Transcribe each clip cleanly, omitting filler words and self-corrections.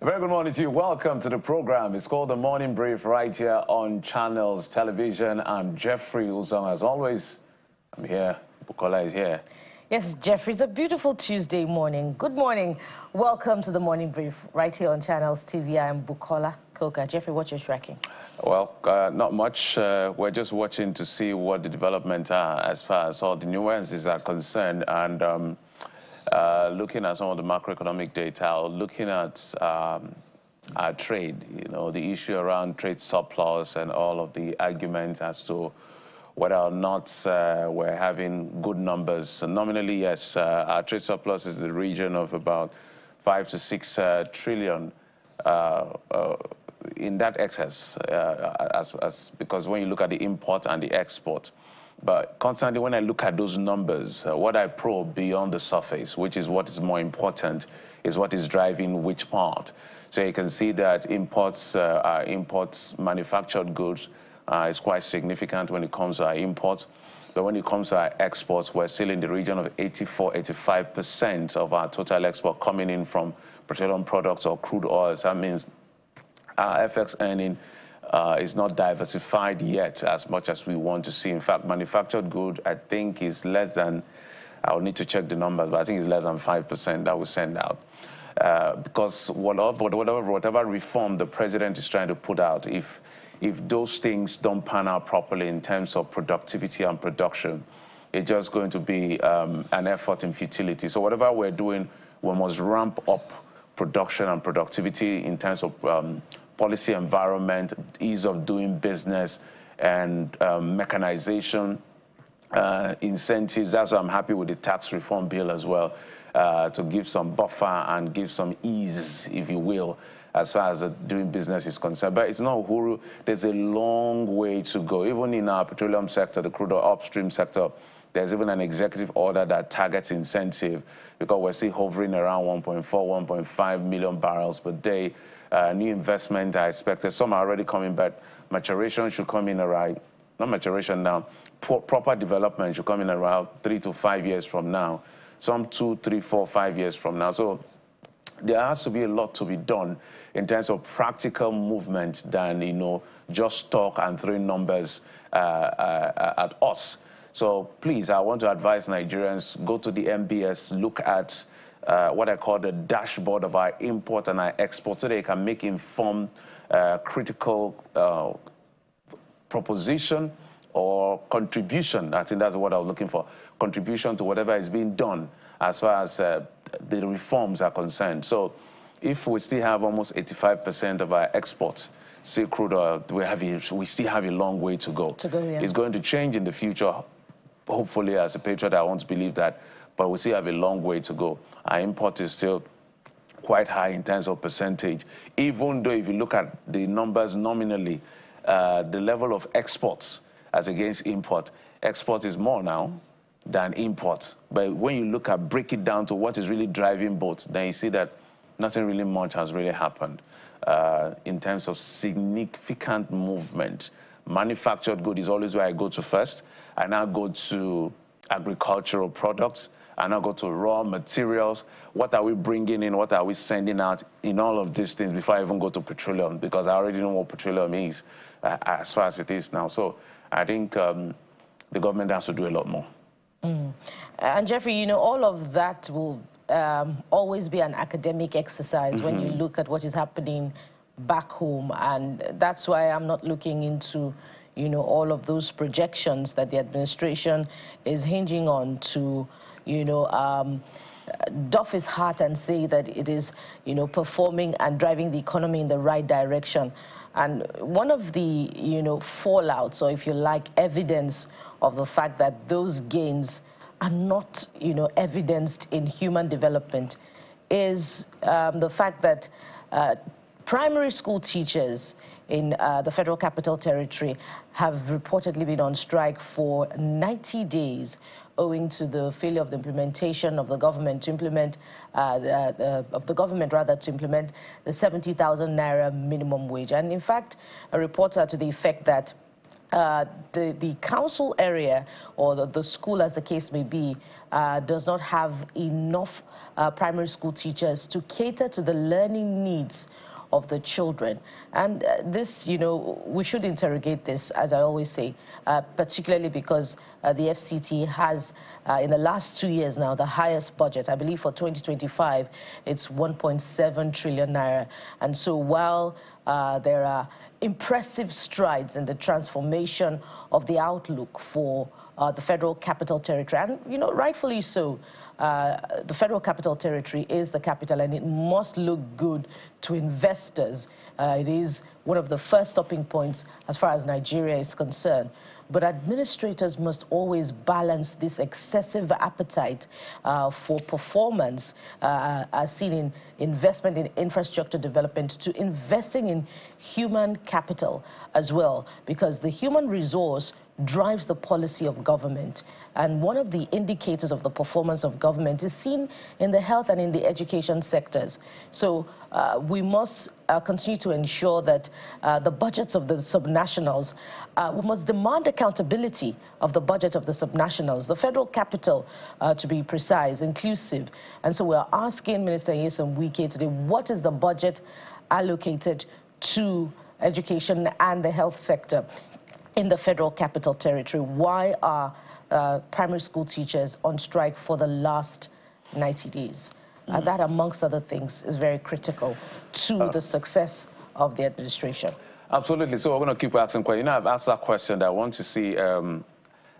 A very good morning to you. Welcome to the program. It's called The Morning Brief right here on Channels Television. I'm Jeffrey Uzong. As always, I'm here. Bukola is here. Yes, Jeffrey, it's a beautiful Tuesday morning. Good morning. Welcome to The Morning Brief right here on Channels TV. I'm Bukola Koka. Jeffrey, what you're tracking? Well, not much. We're just watching to see what the developments are as far as all the nuances are concerned, and looking at some of the macroeconomic data, looking at our trade, the issue around trade surplus and all of the arguments as to whether or not we're having good numbers. So nominally, yes, our trade surplus is in the region of about 5 to 6 trillion in that excess, because when you look at the import and the export. But constantly, when I look at those numbers, what I probe beyond the surface, which is what is more important, is what is driving which part. So you can see that imports manufactured goods is quite significant when it comes to our imports. But when it comes to our exports, we're still in the region of 84–85% of our total export coming in from petroleum products or crude oils. That means our FX earning is not diversified yet as much as we want to see. In fact, manufactured good, I think, is less than, I'll need to check the numbers, but I think it's less than 5% that we send out. Because whatever reform the president is trying to put out, if those things don't pan out properly in terms of productivity and production, it's just going to be an effort in futility. So whatever we're doing, we must ramp up production and productivity in terms of policy environment, ease of doing business, and mechanization, incentives. That's why I'm happy with the tax reform bill as well, to give some buffer and give some ease, if you will, as far as doing business is concerned. But it's not Uhuru. There's a long way to go. Even in our petroleum sector, the crude oil upstream sector, there's even an executive order that targets incentive, because we're still hovering around 1.4, 1.5 million barrels per day. New investment are expected. Some are already coming, but maturation should come in around, not maturation now, proper development should come in around 3 to 5 years from now. Some 2, 3, 4, 5 years from now. So there has to be a lot to be done in terms of practical movement than, just talk and throwing numbers at us. So please, I want to advise Nigerians, go to the MBS, look at what I call the dashboard of our import and our export, so they can make informed, critical proposition or contribution. I think that's what I was looking for. Contribution to whatever is being done as far as the reforms are concerned. So if we still have almost 85% of our exports still crude oil, we still have a long way to go. Yeah. It's going to change in the future. Hopefully, as a patriot, I want to believe that, but we still have a long way to go. Our import is still quite high in terms of percentage, even though if you look at the numbers nominally, the level of exports as against import, export is more now than import. But when you break it down to what is really driving both, then you see that nothing really much has really happened in terms of significant movement. Manufactured good is always where I go to first. I now go to agricultural products. I now go to raw materials. What are we bringing in? What are we sending out in all of these things before I even go to petroleum? Because I already know what petroleum is as far as it is now. So I think the government has to do a lot more. And Jeffrey, all of that will always be an academic exercise when you look at what is happening back home. And that's why I'm not looking into all of those projections that the administration is hinging on to, doff his heart and say that it is, performing and driving the economy in the right direction. And one of the, fallouts, or if you like, evidence of the fact that those gains are not, evidenced in human development is the fact that primary school teachers in the Federal Capital Territory have reportedly been on strike for 90 days owing to the failure of the implementation of the government to implement to implement the 70,000 naira minimum wage. And in fact, reports are to the effect that the council area or the school, as the case may be, does not have enough primary school teachers to cater to the learning needs of the children. And this, we should interrogate this, as I always say, particularly because the FCT has, in the last 2 years now, the highest budget. I believe for 2025, it's 1.7 trillion naira. And so while there are impressive strides in the transformation of the outlook for the Federal Capital Territory, and rightfully so. The Federal Capital Territory is the capital, and it must look good to investors. It is one of the first stopping points as far as Nigeria is concerned. But administrators must always balance this excessive appetite for performance, as seen in investment in infrastructure development, to investing in human capital as well, because the human resource drives the policy of government. And one of the indicators of the performance of government is seen in the health and in the education sectors. So we must continue to ensure that the budgets of the subnationals, we must demand accountability of the budget of the subnationals, the federal capital, to be precise, inclusive. And so we're asking Minister Nyesom Wike today, what is the budget allocated to education and the health sector in the Federal Capital Territory? Why are primary school teachers on strike for the last 90 days? That, amongst other things, is very critical to the success of the administration. Absolutely. So we're going to keep asking questions. I've asked that question that I want to see, and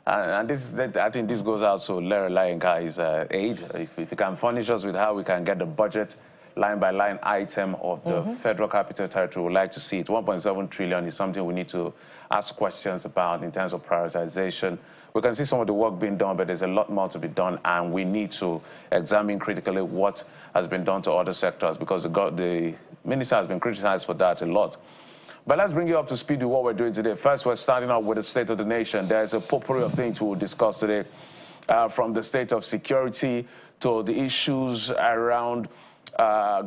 I think this goes out to Larry Layenka's aid. If you can furnish us with how we can get the budget line-by-line item of the Federal Capital Territory, we'd like to see it. 1.7 trillion is something we need to ask questions about in terms of prioritization. We can see some of the work being done, but there's a lot more to be done, and we need to examine critically what has been done to other sectors, because the minister has been criticized for that a lot. But let's bring you up to speed with what we're doing today. First, we're starting out with the state of the nation. There's a potpourri of things we will discuss today, from the state of security to the issues around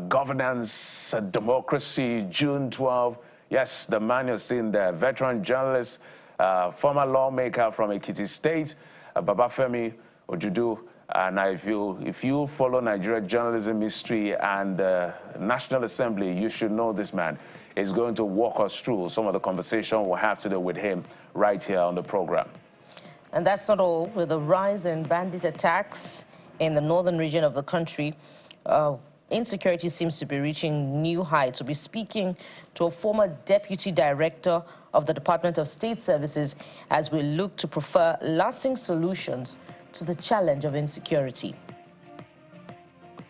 governance, democracy, June 12. Yes, the man you're seeing there, veteran journalist, former lawmaker from Ekiti State, Babafemi Ojudu. And if you follow Nigeria journalism history and National Assembly, you should know this man is going to walk us through some of the conversation we'll have to do with him right here on the program. And that's not all. With the rise in bandit attacks in the northern region of the country, insecurity seems to be reaching new heights. We'll be speaking to a former deputy director of the Department of State Services as we look to prefer lasting solutions to the challenge of insecurity.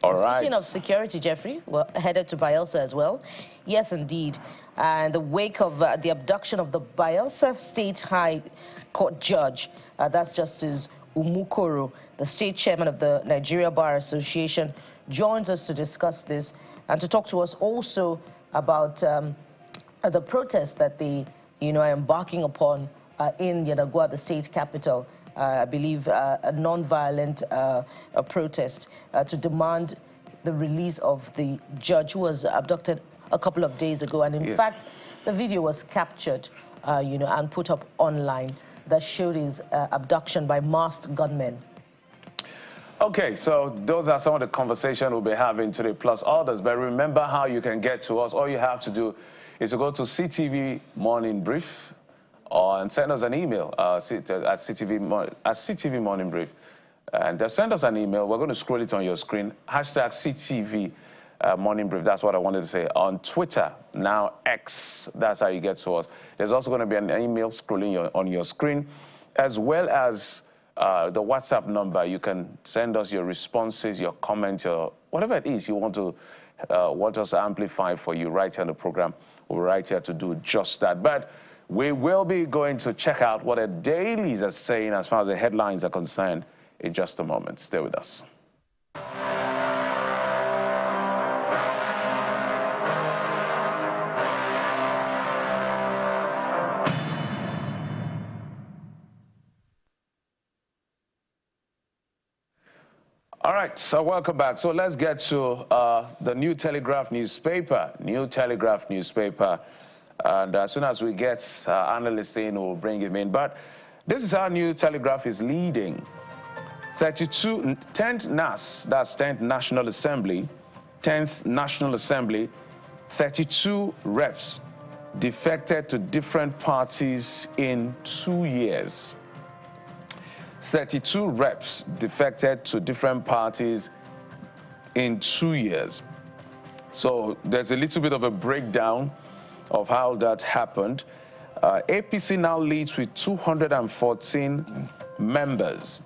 All right. Speaking of security, Jeffrey, we're headed to Bayelsa as well. Yes, indeed. And the wake of the abduction of the Bayelsa State High Court judge, that's Justice Umukoro, the state chairman of the Nigeria Bar Association, joins us to discuss this and to talk to us also about the protest that they are embarking upon in Yenagoa, the state capital. I believe a non-violent protest to demand the release of the judge who was abducted a couple of days ago. And in fact, the video was captured, and put up online that showed his abduction by masked gunmen. Okay, so those are some of the conversations we'll be having today, plus others. But remember how you can get to us. All you have to do is to go to CTV Morning Brief and send us an email at CTV Morning Brief. And just send us an email. We're going to scroll it on your screen. Hashtag CTV Morning Brief. That's what I wanted to say. On Twitter, now X. That's how you get to us. There's also going to be an email scrolling on your screen, as well as the WhatsApp number. You can send us your responses, your comments, your whatever it is you want us to amplify for you right here on the program. We're right here to do just that. But we will be going to check out what the dailies are saying as far as the headlines are concerned in just a moment. Stay with us. All right, so welcome back. So let's get to the New Telegraph newspaper. New Telegraph newspaper. And as soon as we get analysts in, we'll bring him in. But this is how New Telegraph is leading. 10th NAS, that's 10th National Assembly, 10th National Assembly, 32 reps defected to different parties in 2 years. 32 reps defected to different parties in 2 years. So there's a little bit of a breakdown of how that happened. APC now leads with 214 members.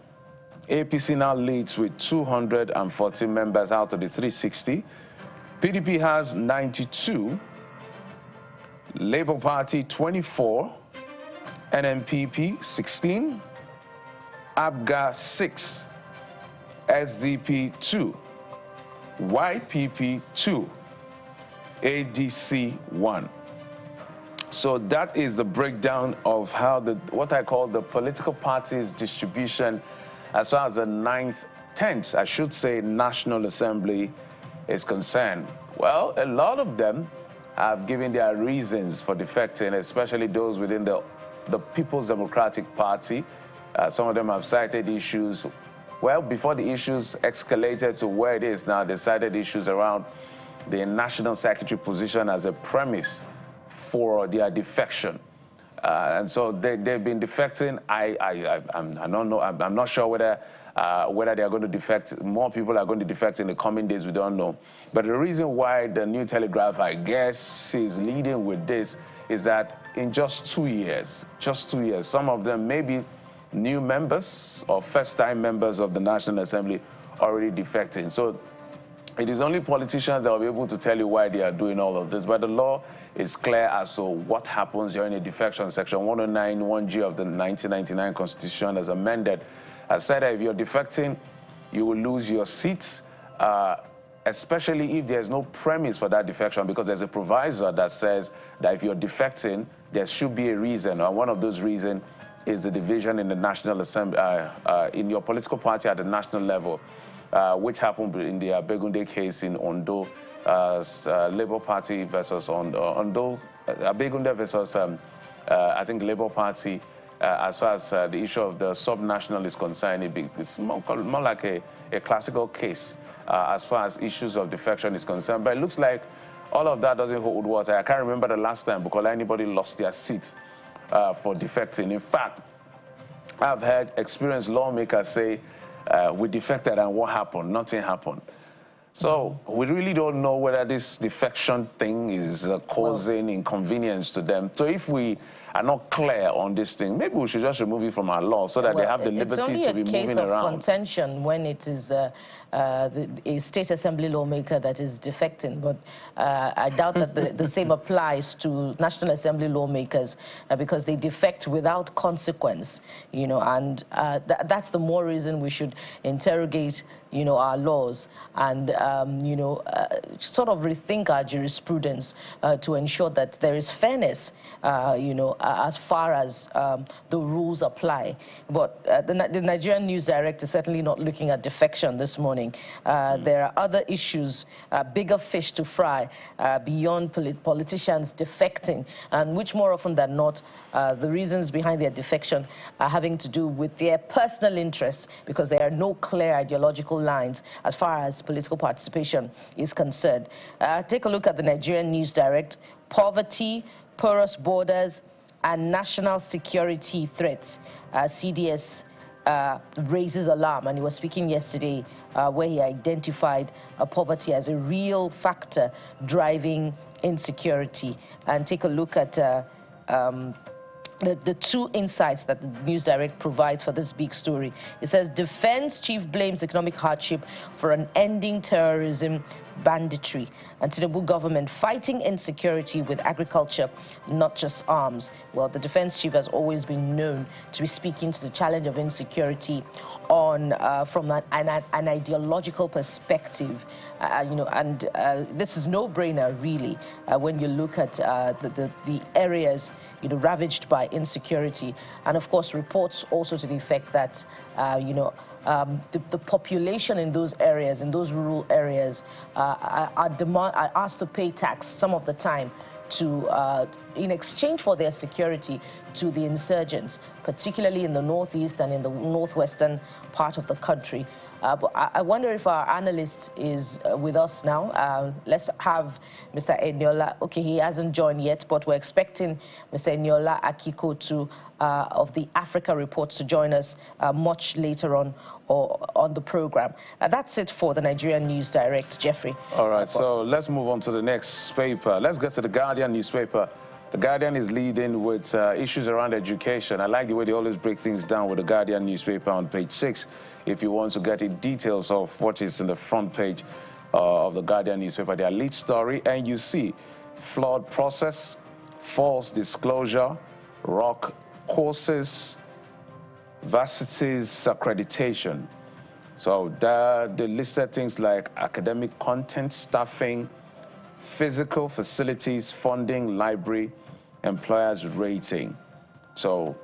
APC now leads with 214 members out of the 360. PDP has 92, Labour Party 24, NNPP 16, ABGA 6, SDP 2, YPP 2, ADC 1. So that is the breakdown of how what I call the political parties distribution as far as the 10th, I should say, National Assembly is concerned. Well, a lot of them have given their reasons for defecting, especially those within the People's Democratic Party. Some of them have cited issues. Well, before the issues escalated to where it is now, they cited issues around the National Secretary position as a premise for their defection. And so they've been defecting. I don't know. I'm not sure whether they are going to defect. More people are going to defect in the coming days. We don't know. But the reason why the New Telegraph, I guess, is leading with this is that in just 2 years, some of them may be new members or first-time members of the National Assembly already defecting. So it is only politicians that will be able to tell you why they are doing all of this. But the law is clear as to what happens during a defection. Section 109(1)(g) of the 1999 Constitution, as amended, has said that if you're defecting, you will lose your seats, especially if there's no premise for that defection, because there's a proviso that says that if you're defecting, there should be a reason, and one of those reasons is the division in the National Assembly, in your political party at the national level, which happened in the Abegunde case in Ondo, Labour Party versus Ondo, Abegunde versus, I think, Labour Party. As far as the issue of the sub-national is concerned, it's more like a classical case as far as issues of defection is concerned. But it looks like all of that doesn't hold water. I can't remember the last time because anybody lost their seat for defecting. In fact, I've heard experienced lawmakers say, we defected and what happened? Nothing happened. So we really don't know whether this defection thing is causing inconvenience to them. So if we are not clear on this thing, maybe we should just remove it from our law so that they have the liberty to be moving around. It's only a case of contention when it is a state assembly lawmaker that is defecting, but I doubt that the same applies to National Assembly lawmakers because they defect without consequence, you know, and that's the more reason we should interrogate, you know, our laws and, you know, sort of rethink our jurisprudence to ensure that there is fairness, you know, as far as the rules apply. But the Nigerian News Director is certainly not looking at defection this morning. There are other issues, bigger fish to fry beyond politicians defecting, and which more often than not, the reasons behind their defection are having to do with their personal interests because there are no clear ideological lines as far as political participation is concerned. Take a look at the Nigerian News Direct. Poverty, porous borders, and national security threats. CDS raises alarm, and he was speaking yesterday where he identified poverty as a real factor driving insecurity. And take a look at the two insights that the News Direct provides for this big story. It says, defense chief blames economic hardship for an ending terrorism banditry, and Tinubu government fighting insecurity with agriculture, not just arms. Well, the defense chief has always been known to be speaking to the challenge of insecurity on from an ideological perspective, you know, and this is no-brainer really when you look at the areas, you know, ravaged by insecurity, and of course reports also to the effect that you know, the population in those areas, in those rural areas, are asked to pay tax some of the time in exchange for their security to the insurgents, particularly in the northeast and in the northwestern part of the country. But I wonder if our analyst is with us now. Let's have Mr. Eniola. Okay, he hasn't joined yet, but we're expecting Mr. Eniola Akiko of the Africa Report to join us much later on the program. That's it for the Nigerian News Direct, Jeffrey. All right, so let's move on to the next paper. Let's get to the Guardian newspaper. The Guardian is leading with issues around education. I like the way they always break things down with the Guardian newspaper on page 6. If you want to get the details of what is in the front page of the Guardian newspaper, their lead story, and you see flawed process, false disclosure, rock courses, varsities accreditation. So they listed things like academic content, staffing, physical facilities, funding, library, employers rating. So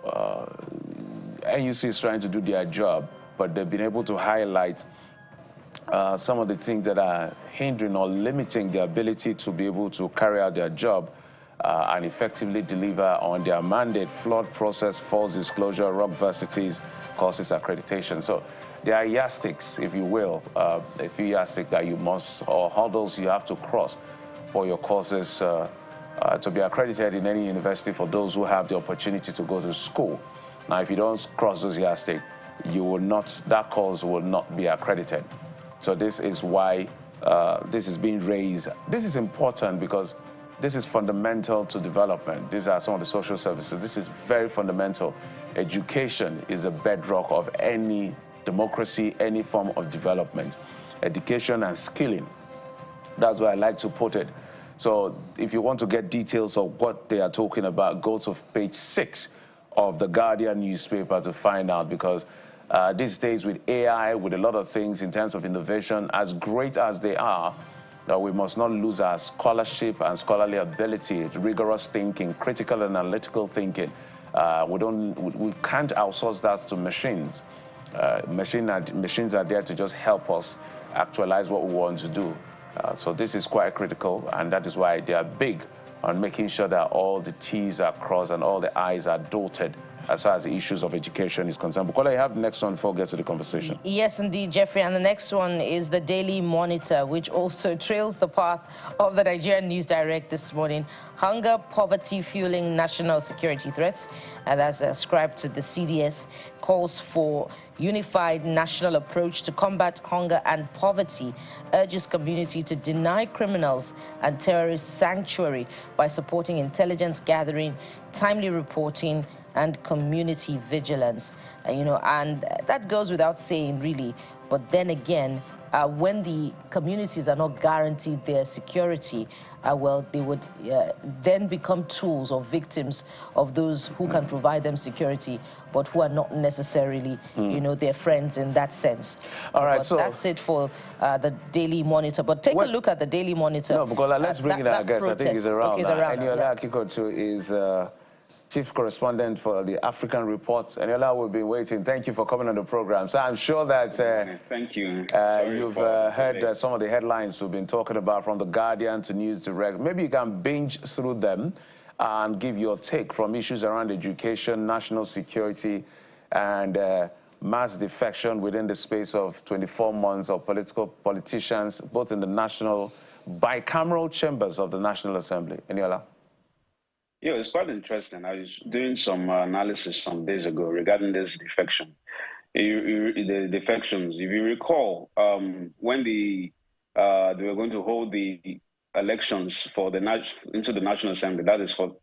NUC is trying to do their job, but they've been able to highlight some of the things that are hindering or limiting their ability to be able to carry out their job and effectively deliver on their mandate: flawed process, false disclosure, rock varsities, courses accreditation. So there are yardsticks, if you will, a few yardsticks that you must, or hurdles you have to cross for your courses to be accredited in any university for those who have the opportunity to go to school. Now, if you don't cross those yardsticks, you will not, that course will not be accredited. So this is why this is being raised. This is important because this is fundamental to development. These are some of the social services. This is very fundamental. Education is a bedrock of any democracy, any form of development. Education and skilling. That's why I like to put it. So if you want to get details of what they are talking about, go to page 6 of the Guardian newspaper to find out, because these days with AI, with a lot of things in terms of innovation, as great as they are, we must not lose our scholarship and scholarly ability, rigorous thinking, critical and analytical thinking. We can't outsource that to machines. Machines are there to just help us actualize what we want to do. So this is quite critical, and that is why they are big on making sure that all the T's are crossed and all the I's are dotted as far as the issues of education is concerned. Bukola, you have the next one before we get to the conversation. Yes, indeed, Jeffrey. And the next one is the Daily Monitor, which also trails the path of the Nigerian News Direct this morning. Hunger, poverty fueling national security threats, and that's ascribed to the CDS, calls for unified national approach to combat hunger and poverty, urges community to deny criminals and terrorists sanctuary by supporting intelligence gathering, timely reporting, and community vigilance. And that goes without saying, really. But then again, when the communities are not guaranteed their security, well, they would then become tools or victims of those who can provide them security, but who are not necessarily, their friends in that sense. All right, so that's it for the Daily Monitor. But take a look at the Daily Monitor. No, because let's bring in our guest. I think he's around. Okay, he's around. Eniola Akiko is Chief Correspondent for the African Report. Eniola, we've been waiting. Thank you for coming on the program. So I'm sure that thank you. You've heard some of the headlines we've been talking about, from the Guardian to News Direct. Maybe you can binge through them and give your take from issues around education, national security, and mass defection within the space of 24 months of politicians, both in the national, bicameral chambers of the National Assembly. Eniola. Yeah, it's quite interesting. I was doing some analysis some days ago regarding this defection. The defections, if you recall, when they were going to hold the elections for into the National Assembly, that is for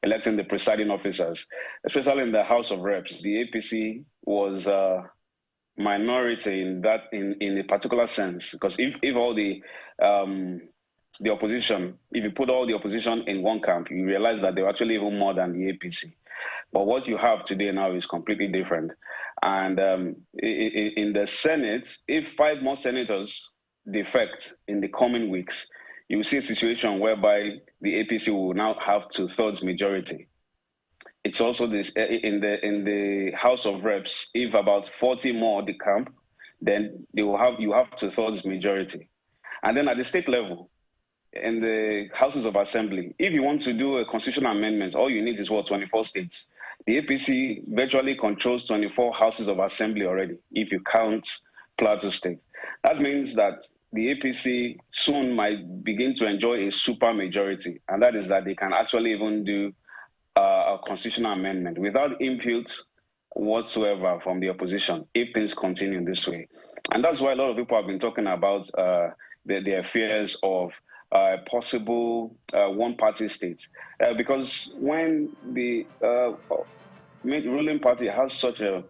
electing the presiding officers, especially in the House of Reps, the APC was minority in a particular sense, because if all the opposition, if you put all the opposition in one camp, you realize that they're actually even more than the APC. But what you have today now is completely different. And in the Senate, if 5 more senators defect in the coming weeks, you will see a situation whereby the APC will now have 2/3 majority. It's also this in the House of Reps. If about 40 more decamp, then you have 2/3 majority. And then at the state level, in the houses of assembly. If you want to do a constitutional amendment, all you need is what, 24 states. The APC virtually controls 24 houses of assembly already, if you count Plateau State. That means that the APC soon might begin to enjoy a super majority, and that is that they can actually even do a constitutional amendment without input whatsoever from the opposition if things continue this way. And that's why a lot of people have been talking about their fears of possible one-party state. Because when the ruling party has such a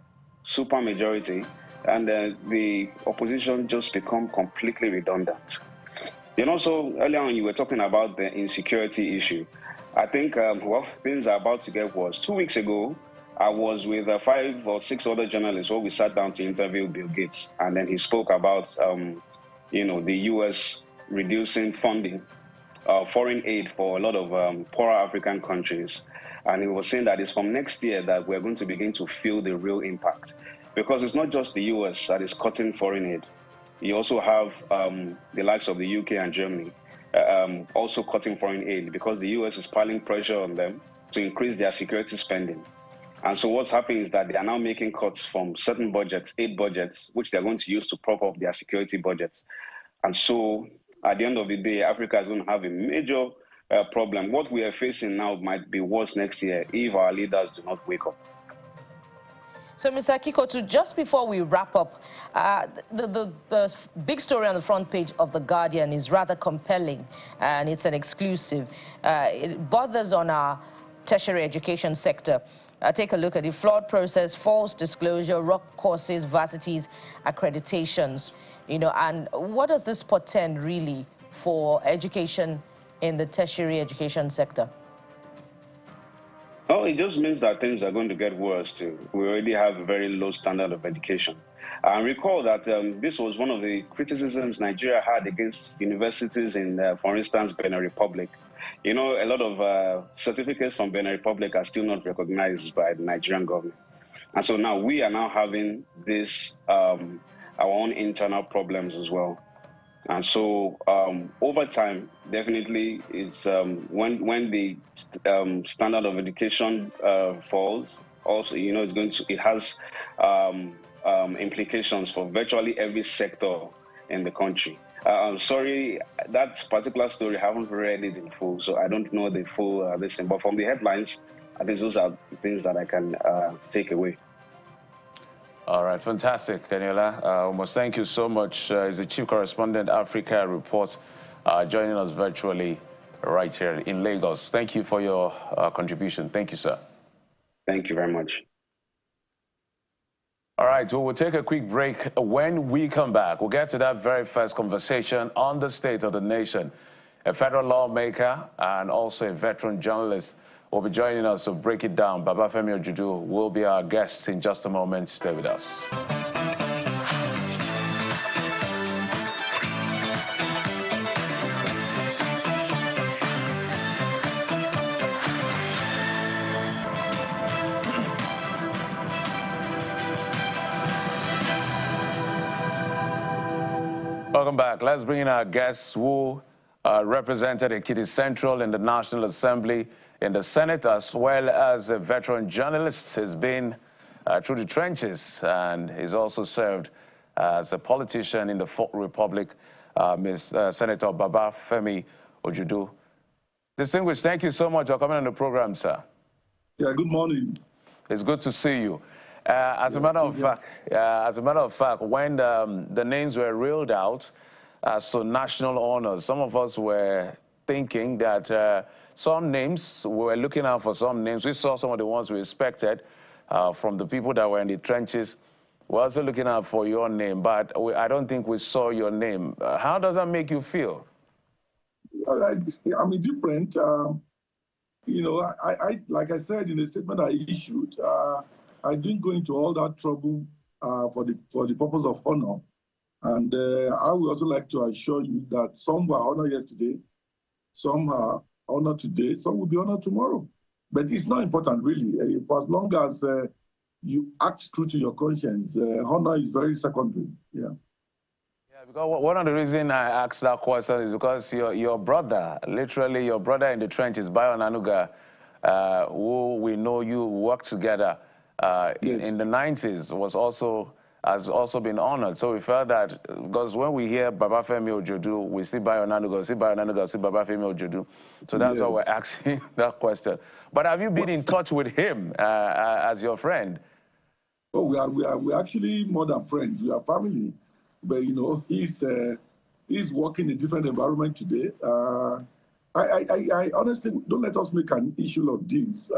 super majority, and the opposition just become completely redundant. You know, so earlier on you were talking about the insecurity issue. I think, well, things are about to get worse. 2 weeks ago, I was with 5 or 6 other journalists where we sat down to interview Bill Gates, and then he spoke about, you know, the U.S. reducing funding, foreign aid for a lot of poorer African countries. And he was saying that it's from next year that we're going to begin to feel the real impact. Because it's not just the U.S. that is cutting foreign aid. You also have the likes of the UK and Germany also cutting foreign aid because the US is piling pressure on them to increase their security spending. And so what's happening is that they are now making cuts from certain budgets, aid budgets, which they're going to use to prop up their security budgets. And so at the end of the day, Africa is going to have a major problem. What we are facing now might be worse next year if our leaders do not wake up. So, Mr. Kikotu, just before we wrap up, the big story on the front page of The Guardian is rather compelling, and it's an exclusive. It bothers on our tertiary education sector. Take a look at the flawed process, false disclosure, rock courses, varsities, accreditations. You know, and what does this portend really for education in the tertiary education sector? Oh, it just means that things are going to get worse too. We already have a very low standard of education. And recall that this was one of the criticisms Nigeria had against universities in, for instance, Benin Republic. You know, a lot of certificates from Benin Republic are still not recognized by the Nigerian government. And so now we are now having this, our own internal problems as well. And so over time, definitely, it's when the standard of education falls. Also, you know, it has implications for virtually every sector in the country. I'm sorry, that particular story, I haven't read it in full, so I don't know the full listing. But from the headlines, I think those are things that I can take away. All right, fantastic, Daniela. Almost thank you so much. He's the Chief Correspondent, Africa Reports, joining us virtually right here in Lagos. Thank you for your contribution. Thank you, sir. Thank you very much. All right, well, we'll take a quick break. When we come back, we'll get to that very first conversation on the state of the nation. A federal lawmaker and also a veteran journalist will be joining us to break it down. Babafemi Ojudu will be our guest in just a moment. Stay with us. Welcome back. Let's bring in our guests who represented Ekiti Central in the National Assembly, in the Senate, as well as a veteran journalist. He's been through the trenches, and he's also served as a politician in the Fourth Republic, Senator Babafemi Ojudu. Distinguished, thank you so much for coming on the program, sir. Yeah, good morning. It's good to see you. As a matter of fact, when the names were reeled out as national honors, some of us were thinking that some names, we were looking out for some names. We saw some of the ones we expected from the people that were in the trenches. We're also looking out for your name, but I don't think we saw your name. How does that make you feel? I'm indifferent. You know, I like I said in the statement I issued, I didn't go into all that trouble for the purpose of honor. And I would also like to assure you that some were honored yesterday, some are honored today, some will be honored tomorrow. But it's not important, really. For as long as you act true to your conscience, honor is very secondary. Yeah. Yeah, Because one of the reasons I asked that question is because your brother, literally your brother in the trenches, Bayo Nanuga, who we know you worked together in the 90s, has also been honored. So we felt that, because when we hear Babafemi Ojudu, we see Bayo Nanuga, see Bayo Nanuga, see Babafemi Ojudu. So that's why we're asking that question. But have you been in touch with him as your friend? Oh, we're actually more than friends. We are family. But you know, he's working in a different environment today. I honestly, don't let us make an issue of this.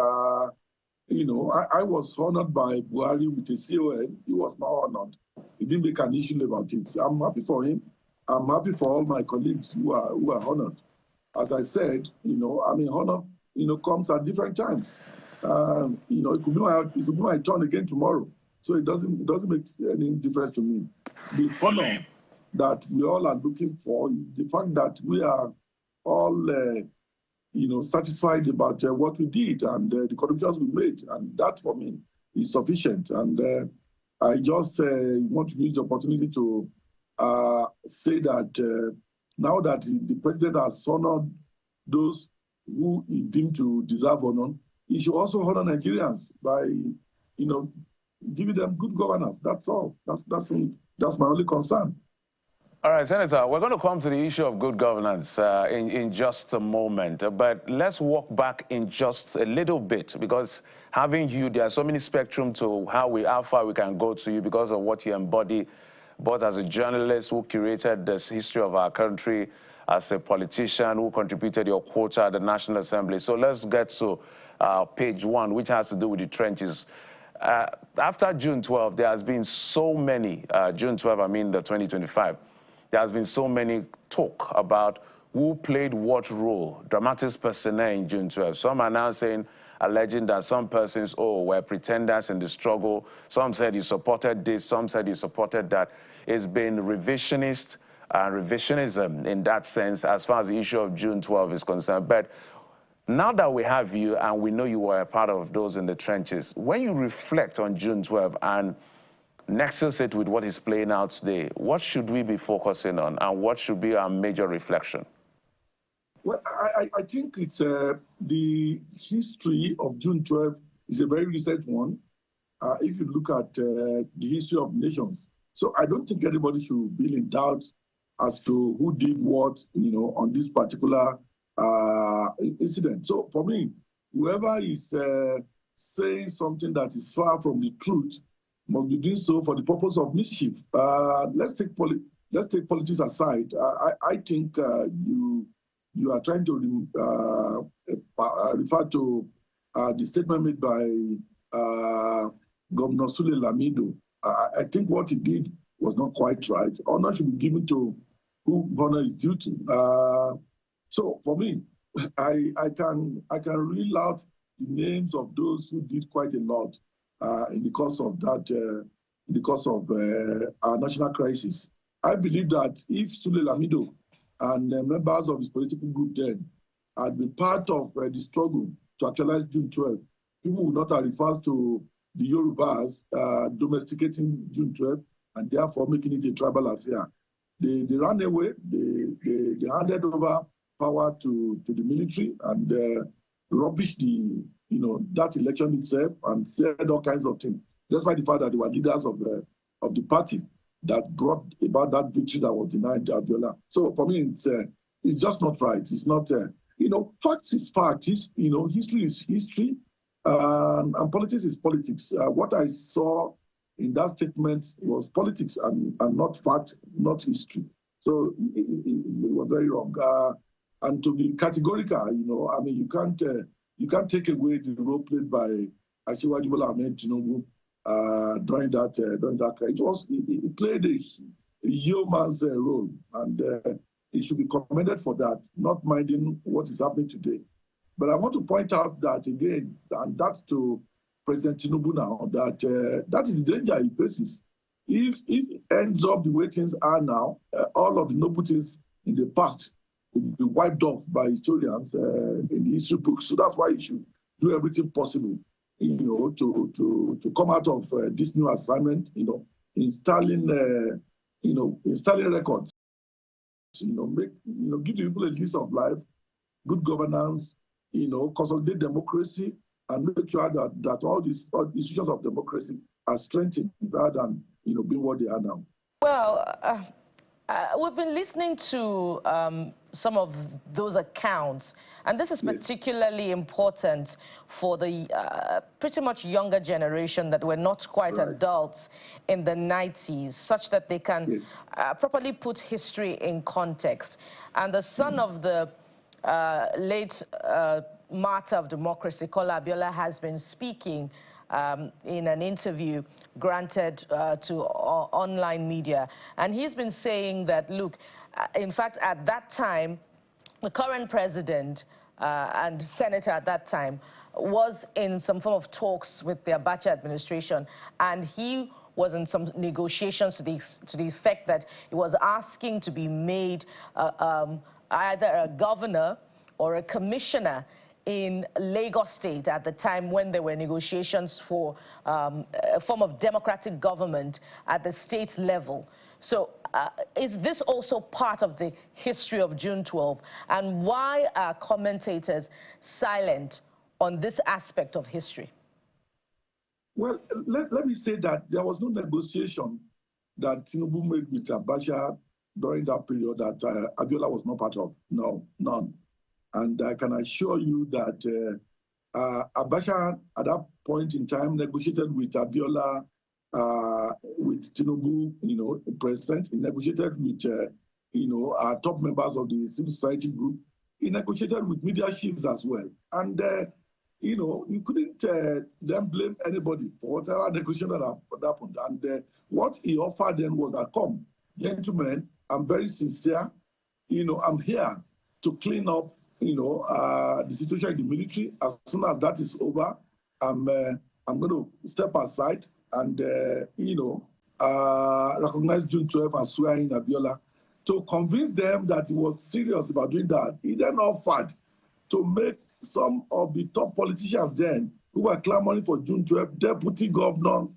You know, I was honored by Buhari with a CON. He was not honored. He didn't make an issue about it. I'm happy for him. I'm happy for all my colleagues who are honored. As I said, you know, I mean, honor, you know, comes at different times. You know, it could be my turn again tomorrow. So it doesn't make any difference to me. The honor that we all are looking for is the fact that we are all, you know, satisfied about what we did and the contributions we made, and that for me is sufficient. And I just want to use the opportunity to say that now that the president has honored those who he deemed to deserve honor, he should also honor Nigerians by, you know, giving them good governance. That's all. That's my only concern. All right, Senator, we're going to come to the issue of good governance in just a moment. But let's walk back in just a little bit, because having you, there are so many spectrum to how far we can go to you because of what you embody, both as a journalist who curated this history of our country, as a politician who contributed your quota at the National Assembly. So let's get to page one, which has to do with the trenches. After June 12, there has been so many, June 12, I mean the 2025, there has been so many talk about who played what role, dramatis personae in June 12. Some are now saying, alleging that some persons, were pretenders in the struggle. Some said you supported this, some said you supported that. It's been revisionist and revisionism in that sense as far as the issue of June 12 is concerned. But now that we have you and we know you were a part of those in the trenches, when you reflect on June 12 and nexus it with what is playing out today, what should we be focusing on and what should be our major reflection? Well, I think it's the history of June 12 is a very recent one. If you look at the history of nations. So I don't think anybody should be in doubt as to who did what, you know, on this particular incident. So for me, whoever is saying something that is far from the truth must be doing so for the purpose of mischief. Let's take politics aside. I think you are trying to refer to the statement made by Governor Sule Lamido. I think what he did was not quite right. Honor should be given to who honor is due to. So for me, I can reel out the names of those who did quite a lot in the course of that, our national crisis. I believe that if Sule Lamido and members of his political group then had been part of the struggle to actualize June 12, people would not have referred to the Yorubas domesticating June 12 and therefore making it a tribal affair. They ran away, they handed over power to the military and rubbished that election itself and said all kinds of things, despite the fact that they were leaders of the party that brought about that victory that was denied to Abiola. So for me, it's just not right. It's not, facts is facts. History is history, and politics is politics. What I saw in that statement was politics and not fact, not history. So it was very wrong. And to be categorical, you can't take away the role played by Asiwaju Bola Ahmed Tinubu during that. It played a yeoman's role, and it should be commended for that, not minding what is happening today. But I want to point out that again, and that's to President Tinubu now, that is the danger he faces. If it ends up the way things are now, all of the noble things in the past will be wiped off by historians in the history books. So that's why he should do everything possible, to come out of this new assignment, installing, installing records, give the people a lease of life, good governance, consolidate democracy, and make sure that all these institutions of democracy are strengthened rather than, being what they are now. Well, we've been listening to some of those accounts, and this is particularly important for the pretty much younger generation that were not quite adults in the 90s, such that they can properly put history in context. And the son of the late martyr of democracy, Kola Abiola, has been speaking in an interview granted to online media. And he's been saying that, look, in fact, at that time, the current president and senator at that time was in some form of talks with the Abacha administration, and he was in some negotiations to the effect that he was asking to be made either a governor or a commissioner in Lagos State at the time when there were negotiations for a form of democratic government at the state level. So is this also part of the history of June 12? And why are commentators silent on this aspect of history? Well, let me say that there was no negotiation that Tinubu made with Abacha during that period that Abiola was not part of. No, none. And I can assure you that Abacha, at that point in time, negotiated with Abiola, with Tinubu, president. He negotiated with, our top members of the civil society group. He negotiated with media chiefs as well. And, you couldn't then blame anybody for whatever negotiation that happened. And what he offered them was that, come, gentlemen, I'm very sincere. I'm here to clean up the situation in the military. As soon as that is over, I'm going to step aside and, recognize June 12 and swear in Abiola. To convince them that he was serious about doing that, he then offered to make some of the top politicians then who were clamoring for June 12 deputy governors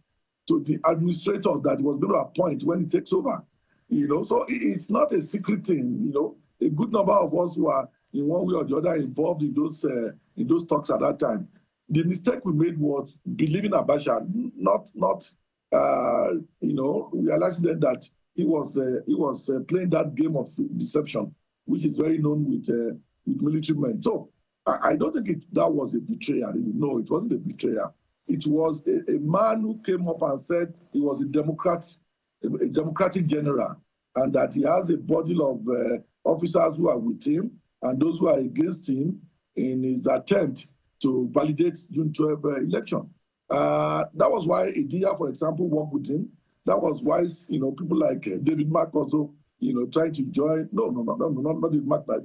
to the administrators that he was going to appoint when he takes over. So it's not a secret thing. A good number of us who are in one way or the other involved in those talks at that time. The mistake we made was believing Abacha, not realizing then that he was playing that game of deception, which is very known with military men. So I don't think that was a betrayal. No, it wasn't a betrayal. It was a man who came up and said he was a democratic general, and that he has a body of officers who are with him and those who are against him in his attempt to validate June 12 election. That was why Idia, for example, worked with him. That was why people like David Mark also trying to join. No, not David Mark. A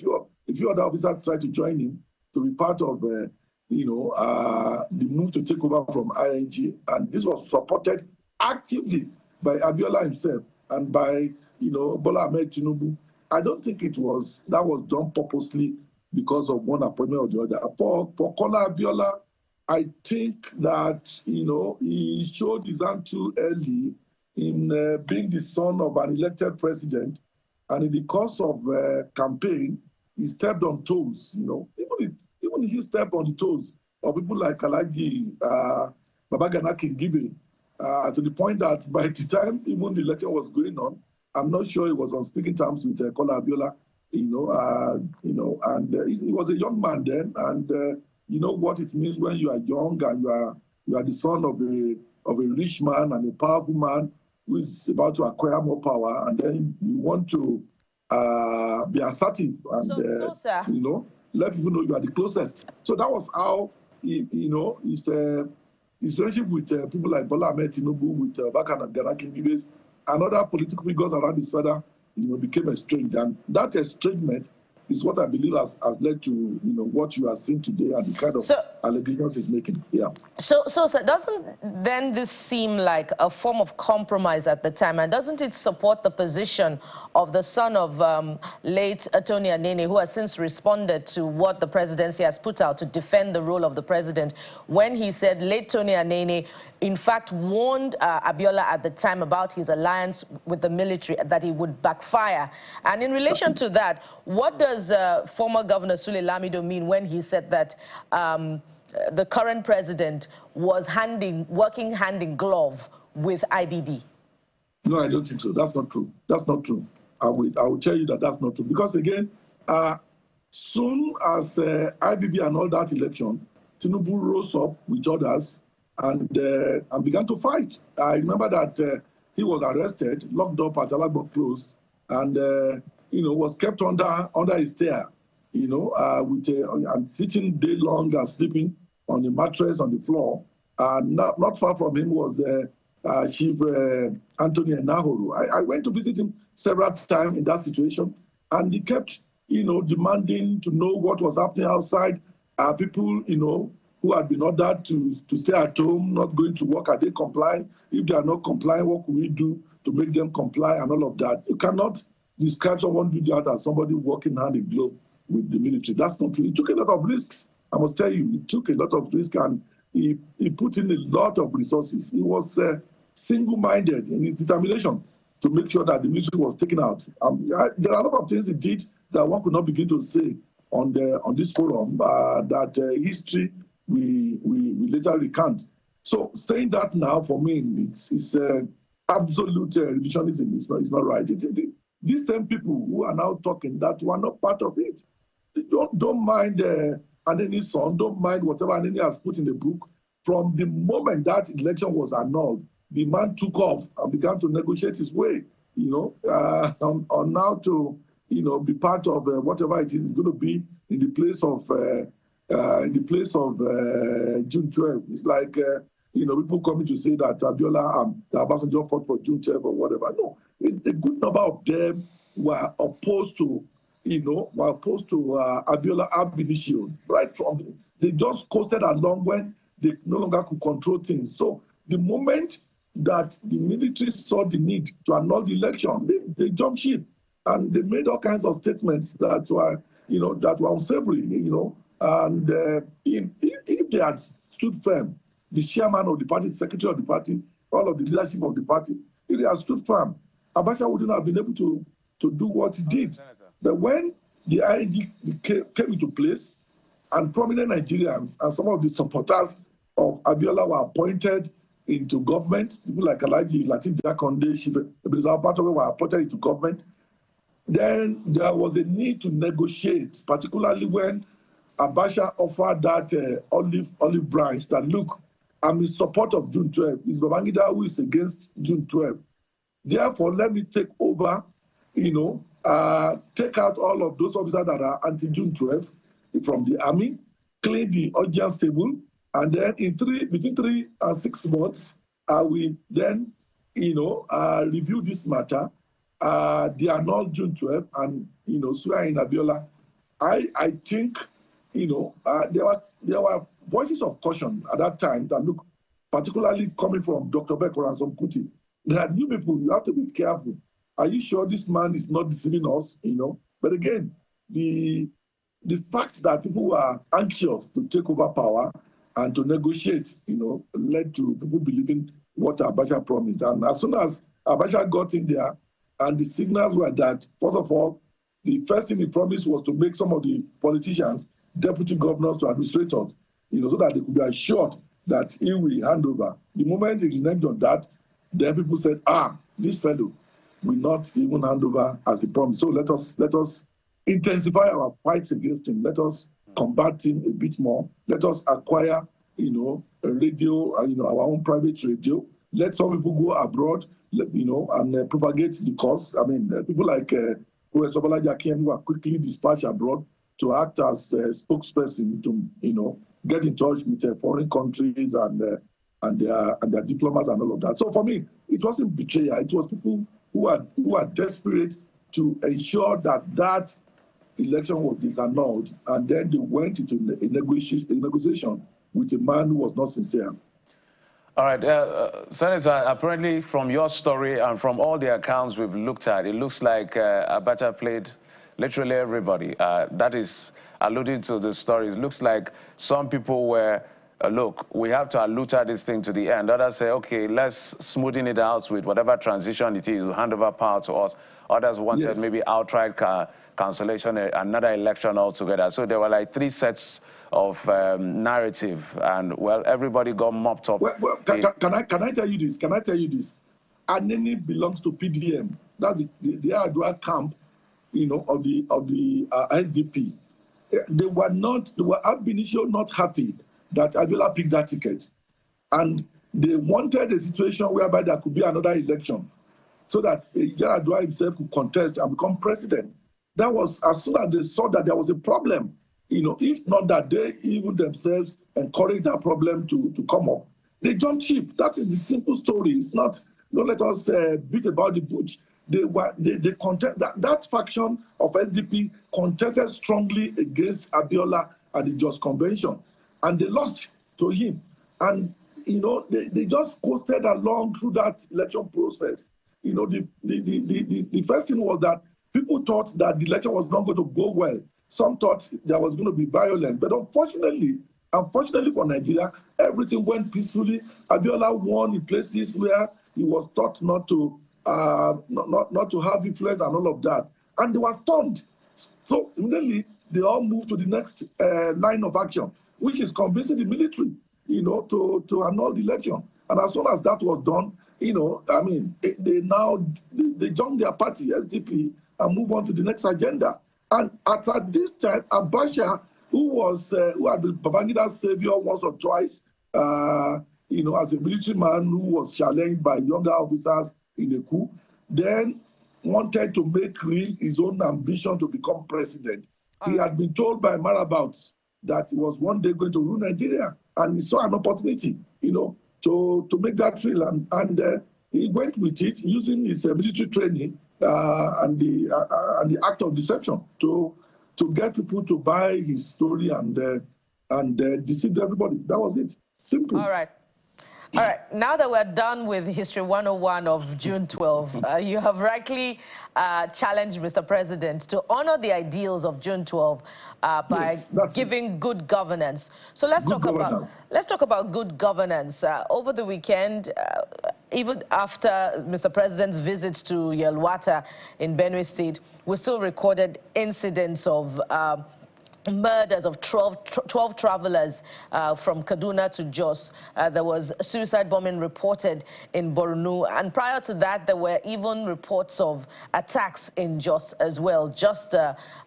few other officers tried to join him to be part of the move to take over from ING, and this was supported actively by Abiola himself and by Bola Ahmed Tinubu. I don't think that was done purposely because of one appointment or the other. For Kola Abiola, I think that he showed his hand too early in being the son of an elected president, and in the course of campaign, he stepped on toes. Even he stepped on the toes of people like Alhaji Babagana Kingibe, to the point that by the time even the election was going on, I'm not sure he was on speaking terms with Kola Abiola, and he was a young man then, and you know what it means when you are young and you are the son of a rich man and a powerful man who is about to acquire more power, and then you want to be assertive and let people know you are the closest. So that was how his relationship with people like Bola Ahmed Tinubu, with Babagana Kingibe, and other political figures around his father, became estranged. And that estrangement is what I believe has led to what you are seeing today and the kind of allegations he's making. Yeah. So doesn't then this seem like a form of compromise at the time, and doesn't it support the position of the son of late Tony Anene, who has since responded to what the presidency has put out to defend the role of the president, when he said late Tony Anene in fact warned Abiola at the time about his alliance with the military, that he would backfire? And in relation to that, what does former Governor Sule Lamido mean when he said that the current president was working hand in glove with IBB? No, I don't think so. That's not true. That's not true. I will tell you that that's not true. Because again, soon as IBB and all that election, Tinubu rose up with others and began to fight. I remember that he was arrested, locked up at Alagbo Close, and was kept under his care, and sitting day long and sleeping on the mattress on the floor. Not far from him was Chief Anthony Enahoro. I went to visit him several times in that situation, and he kept, demanding to know what was happening outside. People, who had been ordered to stay at home, not going to work, are they complying? If they are not complying, what can we do to make them comply and all of that? You cannot describe someone doing that as somebody working hand in glove with the military. That's not true. He took a lot of risks. I must tell you, he took a lot of risks, and he put in a lot of resources. He was single-minded in his determination to make sure that the military was taken out. There are a lot of things he did that one could not begin to say on this forum that history we later recant. So saying that now, for me, it's absolute revisionism. It's not right. These same people who are now talking that were not part of it. Don't mind Anene's son, don't mind whatever Anene has put in the book. From the moment that election was annulled, the man took off and began to negotiate his way, on now to, be part of whatever it is going to be in the place of June 12. It's like, people coming to say that Abiola and Obasanjo fought for June 12 or whatever. No, a good number of them were opposed to, Abiola ab initio, right from, they just coasted along when they no longer could control things. So the moment that the military saw the need to annul the election, they jumped ship, and they made all kinds of statements that were, that were unsavory, and if they had stood firm, the chairman of the party, the secretary of the party, all of the leadership of the party, if they had stood firm, Abacha wouldn't have been able to do what he did. But when the IED came into place, and prominent Nigerians and some of the supporters of Abiola were appointed into government, people like Alhaji Lateef Jakonde, Ebezao Patowe were appointed into government, then there was a need to negotiate, particularly when Abacha offered that olive branch that, look, I'm in support of June 12. It's Babangida who is against June 12. Therefore, let me take over, take out all of those officers that are anti-June 12 from the army, clean the audience table, and then between 3 and 6 months, we then, review this matter. They are not June 12, and swear in Abiola. I think, there were voices of caution at that time that, look, particularly coming from Dr. Beko and some Kuti, that you people, you have to be careful. Are you sure this man is not deceiving us? But again, the fact that people were anxious to take over power and to negotiate, led to people believing what Abacha promised. And as soon as Abacha got in there, and the signals were that, first of all, the first thing he promised was to make some of the politicians deputy governors to administrators, so that they could be assured that he will hand over. The moment he reneged on that, then people said, this fellow will not even hand over as he promised. So let us intensify our fights against him. Let us combat him a bit more. Let us acquire, a radio, our own private radio. Let some people go abroad, and propagate the cause. I mean, people like Professor Bolaji Akinwumi were quickly dispatched abroad to act as a spokesperson to, get in touch with foreign countries and their diplomats and all of that. So for me, it wasn't betrayal. It was people who are desperate to ensure that election was disannulled, and then they went into a negotiation with a man who was not sincere. All right, Senator, apparently from your story and from all the accounts we've looked at, it looks like Abacha played literally everybody. That is alluding to the story. It looks like some people were, look, we have to allude this thing to the end. Others say, okay, let's smoothen it out with whatever transition it is, we'll hand over power to us. Others wanted maybe outright cancellation, another election altogether. So there were like 3 sets of narrative, and well, everybody got mopped up. Well, can I tell you this? Can I tell you this? Aneni belongs to PDM. That's the Adua camp, you know, of the SDP. They were ab initio not happy that Abiola picked that ticket, and they wanted a situation whereby there could be another election, so that Yaradua himself could contest and become president. That was as soon as they saw that there was a problem. You know, if not that they even themselves encouraged that problem to come up, they jumped ship. That is the simple story. It's not. Don't let us beat about the bush. They contest that faction of SDP contested strongly against Abiola at the Just Convention, and they lost to him. And you know, they just coasted along through that election process. You know, the first thing was that people thought that the election was not going to go well. Some thought there was going to be violence, but unfortunately for Nigeria, everything went peacefully. Abiola won in places where he was taught not to have influence and all of that, and they were stunned. So immediately they all moved to the next line of action, which is convincing the military, you know, to annul the election. And as soon as that was done, you know, I mean, they joined their party, SDP, and move on to the next agenda. And at this time, Abacha, who had been Babangida's savior once or twice, you know, as a military man who was challenged by younger officers in the coup, then wanted to make real his own ambition to become president. He had been told by Marabouts that he was one day going to rule Nigeria, and he saw an opportunity, you know, to make that real, and he went with it using his military training and the act of deception to get people to buy his story and deceive everybody. That was it. Simple. All right. All right, now that we're done with History 101 of June 12, you have rightly challenged Mr. President to honor the ideals of June 12 by giving good governance. So let's talk about good governance. Over the weekend, even after Mr. President's visit to Yelwata in Benue State, we still recorded incidents of murders of 12 travelers from Kaduna to Jos. There was suicide bombing reported in Borno, and prior to that there were even reports of attacks in Jos as well, just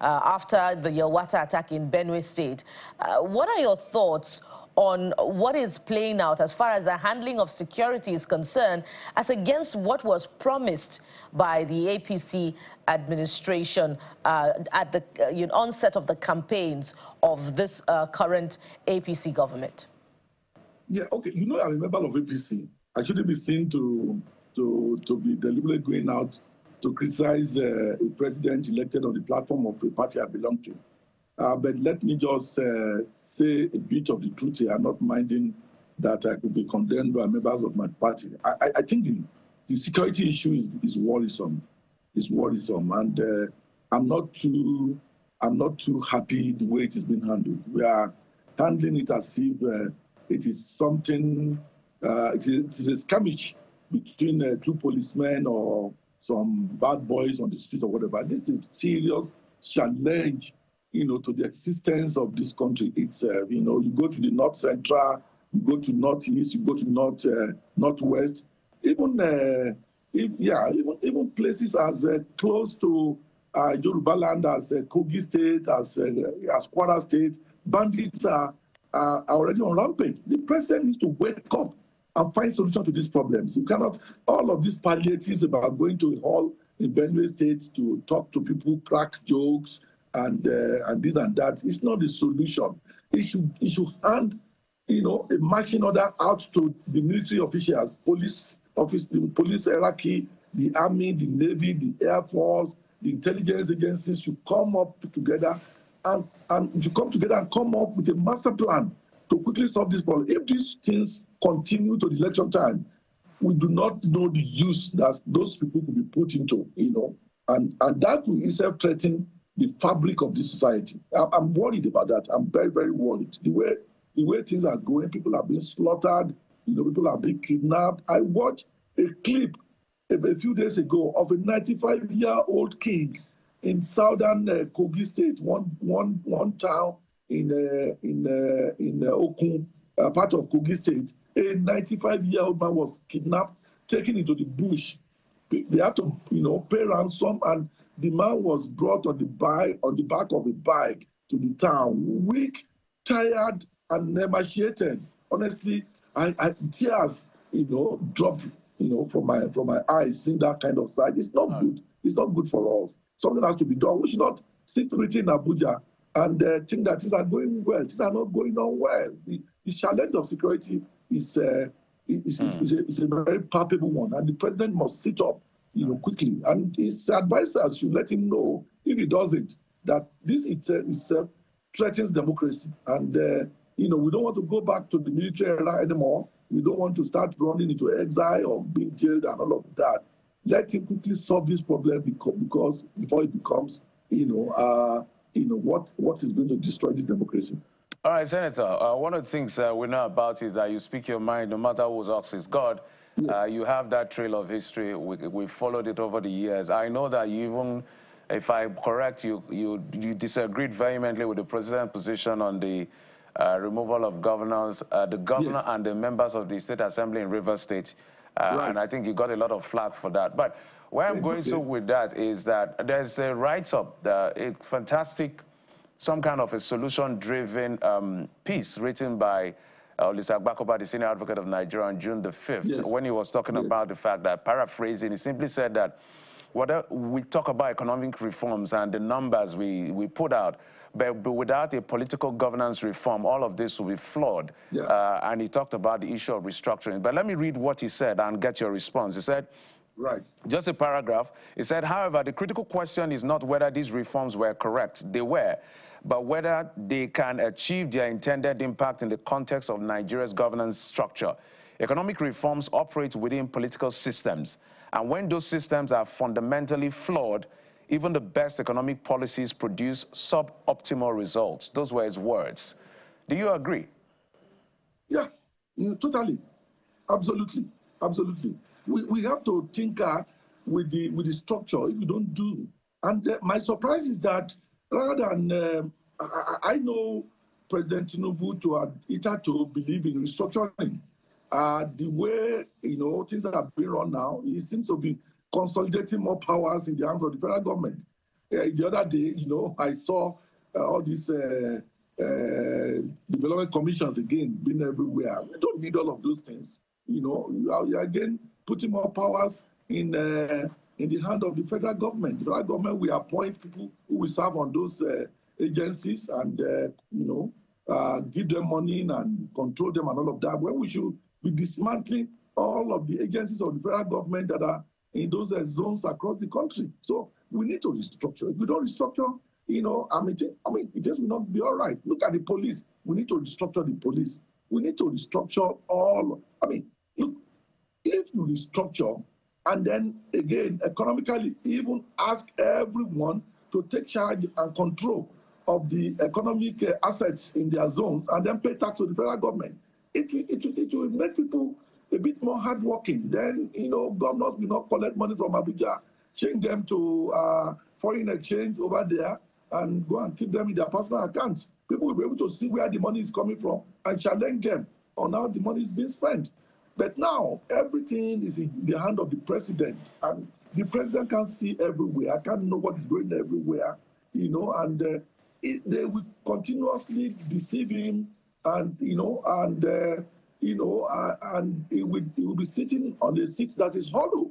after the Yelwata attack in Benue State. What are your thoughts on what is playing out as far as the handling of security is concerned, as against what was promised by the APC administration at the onset of the campaigns of this current APC government? Yeah, okay. You know, I'm a member of APC. I shouldn't be seen to be deliberately going out to criticize a president elected on the platform of a party I belong to. But let me just say a bit of the truth here, not minding that I could be condemned by members of my party. I think the security issue is worrisome. It's worrisome, and I'm not too happy the way it is being handled. We are handling it as if it is something. It is a skirmish between two policemen or some bad boys on the street or whatever. This is serious challenge, you know, to the existence of this country. It's you know, you go to the north central, you go to northeast, you go to northwest, even places as close to Yoruba land as Kogi State, as Kwara State. Bandits are already on rampage. The president needs to wake up and find solution to these problems. You cannot, all of these palliatives about going to a hall in Benue State to talk to people, crack jokes, and this and that. It's not the solution. It should hand, you know, a marching order out to the military officials, police office, the police hierarchy, the army, the navy, the air force, the intelligence agencies should come up together and to come together and come up with a master plan to quickly solve this problem. If these things continue to the election time, we do not know the use that those people could be put into, and that will itself threaten the fabric of this society. I'm worried about that. I'm very, very worried. The way things are going, people are being slaughtered, people are being kidnapped. I watched a clip a few days ago of a 95-year-old king in southern Kogi State, one town in Okun, part of Kogi State. A 95-year-old man was kidnapped, taken into the bush. They had to, pay ransom, and the man was brought on the back of a bike to the town, weak, tired, and emaciated. Honestly, I tears, dropped, from my eyes, seeing that kind of sight. It's not good. It's not good for us. Something has to be done. We should not sit written in Abuja and think that things are going well. Things are not going on well. The challenge of security is a very palpable one, and the president must sit up, quickly. And his advisors should let him know, if he doesn't, that this itself threatens democracy. And we don't want to go back to the military era anymore. We don't want to start running into exile or being jailed and all of that. Let him quickly solve this problem because before it becomes, what is going to destroy this democracy. All right, Senator, one of the things we know about is that you speak your mind no matter whose ox is God. Yes. You have that trail of history. We followed it over the years. I know that you even, if I'm correct, you disagreed vehemently with the president's position on the removal of governors, the governor, yes, and the members of the State Assembly in Rivers State. Right. And I think you got a lot of flack for that. But where I'm going to with that is that there's a write-up, a fantastic, some kind of a solution-driven piece written by Olisa Agbakoba, the senior advocate of Nigeria, on June the 5th, yes, when he was talking, yes, about the fact that, paraphrasing, he simply said that whatever we talk about economic reforms and the numbers we put out, but without a political governance reform, all of this will be flawed. Yeah. And he talked about the issue of restructuring. But let me read what he said and get your response. He said, right, just a paragraph. He said, however, the critical question is not whether these reforms were correct. They were. But whether they can achieve their intended impact in the context of Nigeria's governance structure. Economic reforms operate within political systems. And when those systems are fundamentally flawed, even the best economic policies produce suboptimal results. Those were his words. Do you agree? Yeah, totally. Absolutely. Absolutely. We have to tinker with the structure if you don't do. And my surprise is that rather than, I know President Tinubu to believe in restructuring. The way, things are being run now, he seems to be consolidating more powers in the hands of the federal government. The other day, I saw all these development commissions again being everywhere. We don't need all of those things. You are again putting more powers in the hand of the federal government. The federal government will appoint people who will serve on those agencies and, give them money and control them and all of that. When we should be dismantling all of the agencies of the federal government that are in those zones across the country. So we need to restructure. If we don't restructure, it just will not be all right. Look at the police. We need to restructure the police. We need to restructure all. Look, if you restructure and then again, economically, even ask everyone to take charge and control of the economic assets in their zones and then pay tax to the federal government, it will make people a bit more hardworking. Then, governors will not collect money from Abuja, change them to foreign exchange over there, and go and keep them in their personal accounts. People will be able to see where the money is coming from and challenge them on how the money is being spent. But now, everything is in the hand of the president, and the president can't see everywhere, can't know what is going everywhere, and they will continuously deceive him, and and he will be sitting on a seat that is hollow.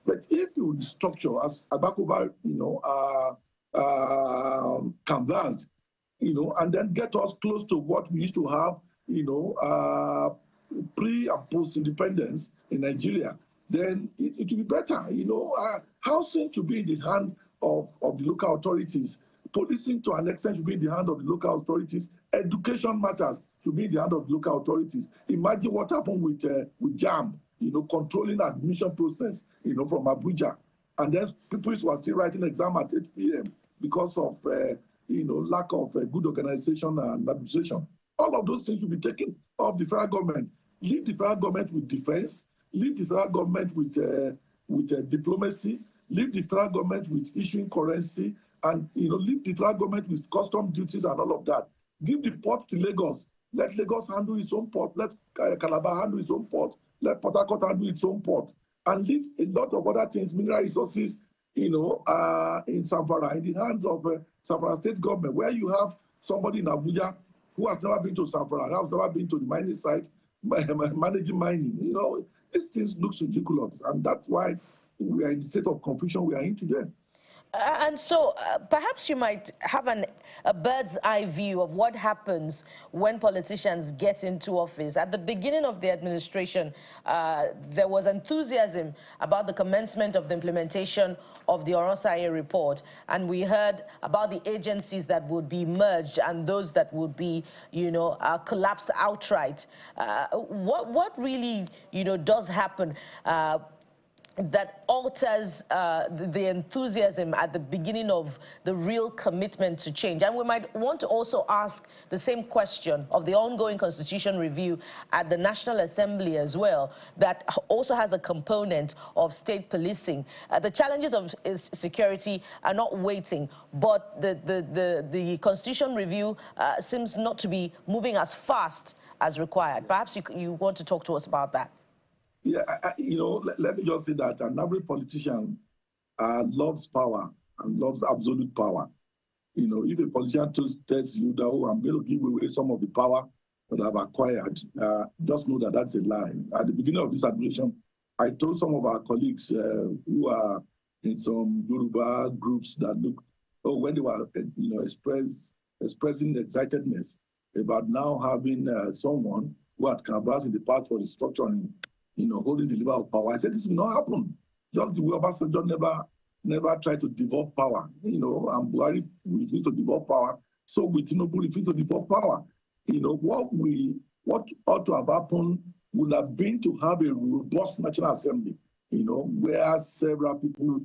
But if you restructure, as Agbakoba, canvassed, and then get us close to what we used to have, pre and post independence in Nigeria, then it will be better. Housing to be in the hand of the local authorities. Policing to an extent should be in the hand of the local authorities. Education matters should be in the hand of the local authorities. Imagine what happened with JAM, controlling admission process, from Abuja. And then people were still writing exam at 8 p.m. because of, lack of good organization and administration. All of those things should be taken off the federal government. Leave the federal government with defense. Leave the federal government with diplomacy. Leave the federal government with issuing currency. And leave the federal government with custom duties and all of that. Give the port to Lagos. Let Lagos handle its own port. Let Calabar handle its own port. Let Port Harcourt handle its own port. And leave a lot of other things, mineral resources, in Zamfara, in the hands of Zamfara state government, where you have somebody in Abuja who has never been to Zamfara, has never been to the mining site, managing mining. These things look ridiculous, and that's why we are in the state of confusion we are in today. And so perhaps you might have a bird's eye view of what happens when politicians get into office. At the beginning of the administration, there was enthusiasm about the commencement of the implementation of the Oronsaye report. And we heard about the agencies that would be merged and those that would be, collapsed outright. What really, does happen that alters the enthusiasm at the beginning of the real commitment to change? And we might want to also ask the same question of the ongoing constitution review at the National Assembly as well, that also has a component of state policing. The challenges of security are not waiting, but the constitution review seems not to be moving as fast as required. Perhaps you want to talk to us about that. Yeah, let me just say that an average politician loves power and loves absolute power. If a politician tells you that, oh, I'm going to give away some of the power that I've acquired, just know that that's a lie. At the beginning of this administration, I told some of our colleagues who are in some Yoruba groups that, look, when they were, expressing excitedness about now having someone who had canvassed in the past for restructuring, holding the lever of power. I said, this will not happen. Just the way Obasanjo never tried to devolve power, and Buhari refused to devolve power. So with Tinubu refused to devolve power. What ought to have happened would have been to have a robust National Assembly, where several people,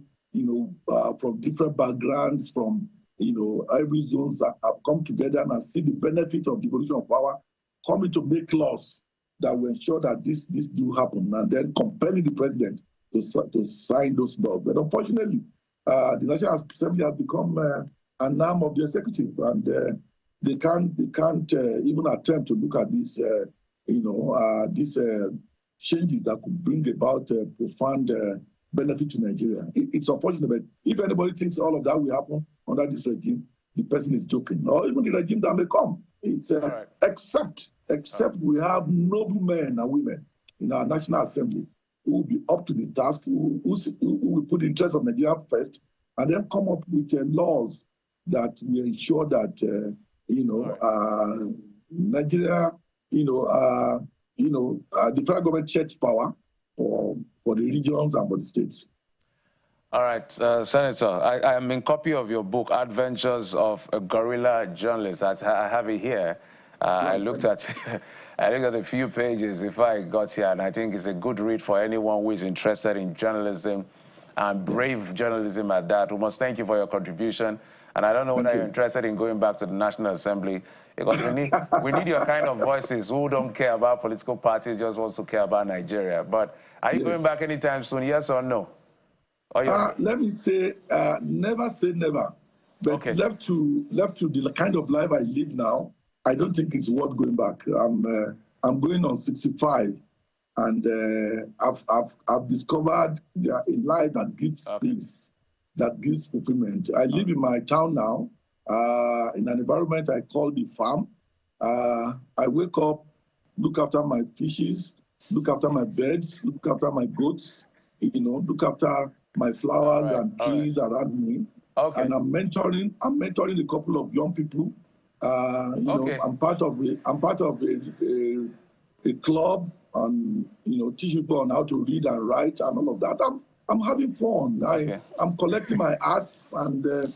from different backgrounds, from, every zones have come together and see the benefit of devolution of power, coming to make laws that will ensure that this do happen, and then compelling the president to sign those laws. But unfortunately, the National Assembly has become an arm of the executive, and they can't even attempt to look at these these changes that could bring about profound benefit to Nigeria. It's unfortunate, but if anybody thinks all of that will happen under this regime, the person is joking, or even the regime that may come. It's right. Except we have noble men and women in our National Assembly who will be up to the task, who will put the interests of Nigeria first, and then come up with laws that will ensure that Nigeria, the federal government checks power for the regions and for the states. All right, Senator, I am in copy of your book, Adventures of a Guerrilla Journalist. I have it here. I looked at a few pages before I got here, and I think it's a good read for anyone who is interested in journalism, and brave journalism at that. We must thank you for your contribution. And I don't know whether you're interested in going back to the National Assembly, because we need your kind of voices who don't care about political parties, just also care about Nigeria. But are you going back anytime soon, yes or no? Let me say, never say never. But left to the kind of life I live now, I don't think it's worth going back. I'm going on 65, and I've discovered a life that gives peace, that gives fulfillment. I live in my town now, in an environment I call the farm. I wake up, look after my fishes, look after my birds, look after my goats, look after my flowers and trees around me. And I'm mentoring a couple of young people. I'm part of a club, and teach people on how to read and write and all of that. I'm having fun. Okay. I'm collecting my arts and,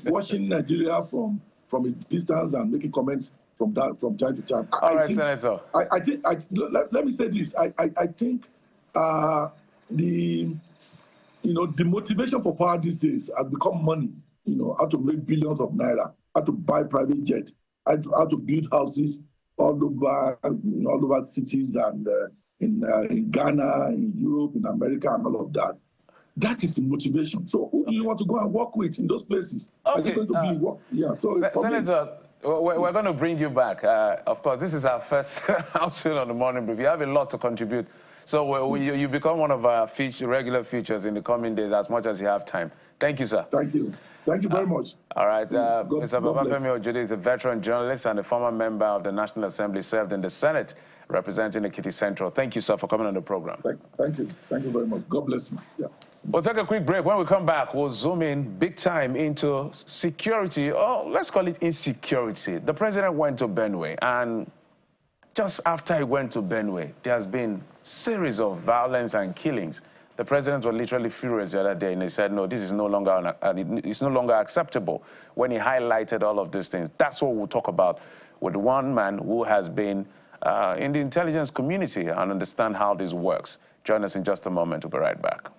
watching Nigeria from a distance and making comments from time to time. All right, Senator. Let me say this. I think the motivation for power these days has become money. How to make billions of naira, how to buy private jets, how to build houses all over cities and in Ghana, in Europe, in America, and all of that. That is the motivation. So who do you want to go and work with in those places? Okay. Are you going to be work? Yeah. So Senator, we're going to bring you back. Of course, this is our first outing on the morning brief. You have a lot to contribute. So you become one of our regular features in the coming days as much as you have time. Thank you, sir. Thank you. Thank you very much. All right. Mr. Babafemi Ojudu is a veteran journalist and a former member of the National Assembly, served in the Senate representing Ekiti Central. Thank you, sir, for coming on the program. Thank you. Thank you very much. God bless you. Yeah. We'll take a quick break. When we come back, we'll zoom in big time into security, or let's call it insecurity. The president went to Benue, and just after he went to Benue, there has been a series of violence and killings. The president was literally furious the other day, and he said, no, this is no longer, it's no longer acceptable, when he highlighted all of these things. That's what we'll talk about with one man who has been in the intelligence community and understand how this works. Join us in just a moment. We'll be right back.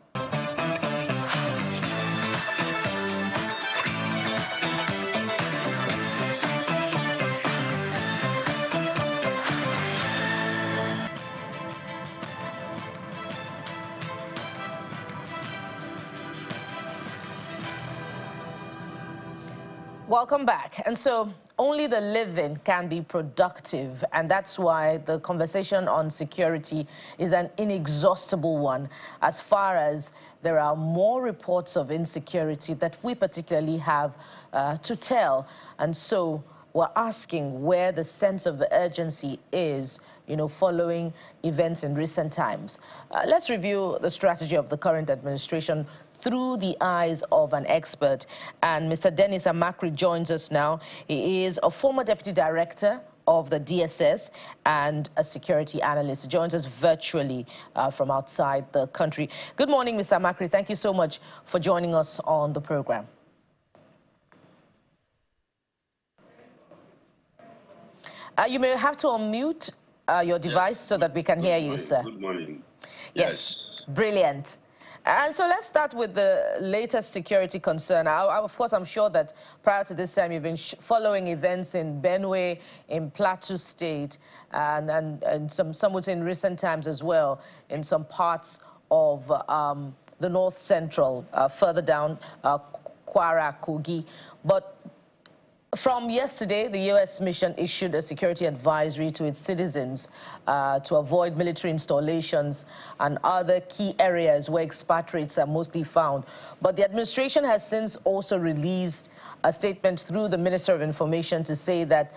Welcome back. And so only the living can be productive, and that's why the conversation on security is an inexhaustible one, as far as there are more reports of insecurity that we particularly have to tell. And so we're asking where the sense of urgency is, following events in recent times. Let's review the strategy of the current administration through the eyes of an expert. And Mr. Dennis Amakri joins us now. He is a former deputy director of the DSS and a security analyst. He joins us virtually from outside the country. Good morning, Mr. Amakri. Thank you so much for joining us on the program. You may have to unmute your device so that we can hear you, sir. Good morning. Yes, brilliant. And so let's start with the latest security concern. Of course, I'm sure that prior to this time, you've been following events in Benue, in Plateau State, and some would say in recent times as well, in some parts of the North Central, further down, Kwara, Kogi. But from yesterday, the U.S. mission issued a security advisory to its citizens to avoid military installations and other key areas where expatriates are mostly found. But the administration has since also released a statement through the Minister of Information to say that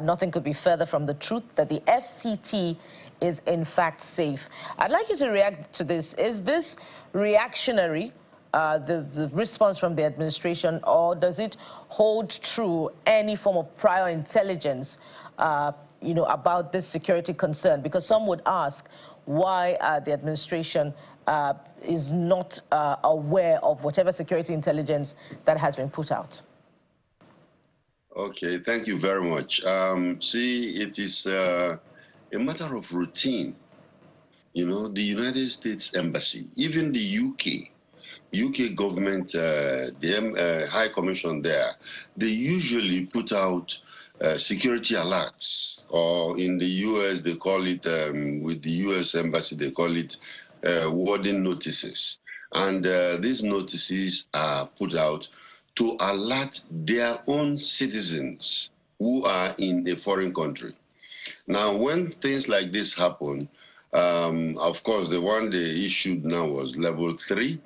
nothing could be further from the truth, that the FCT is in fact safe. I'd like you to react to this. Is this reactionary, the response from the administration, or does it hold true any form of prior intelligence, about this security concern? Because some would ask why the administration is not aware of whatever security intelligence that has been put out. Okay, thank you very much. See, it is a matter of routine. The United States Embassy, even the UK government, the High Commission there, they usually put out security alerts, or in the US they call it, with the US Embassy, they call it warning notices. And these notices are put out to alert their own citizens who are in a foreign country. Now, when things like this happen, of course, the one they issued now was level 3.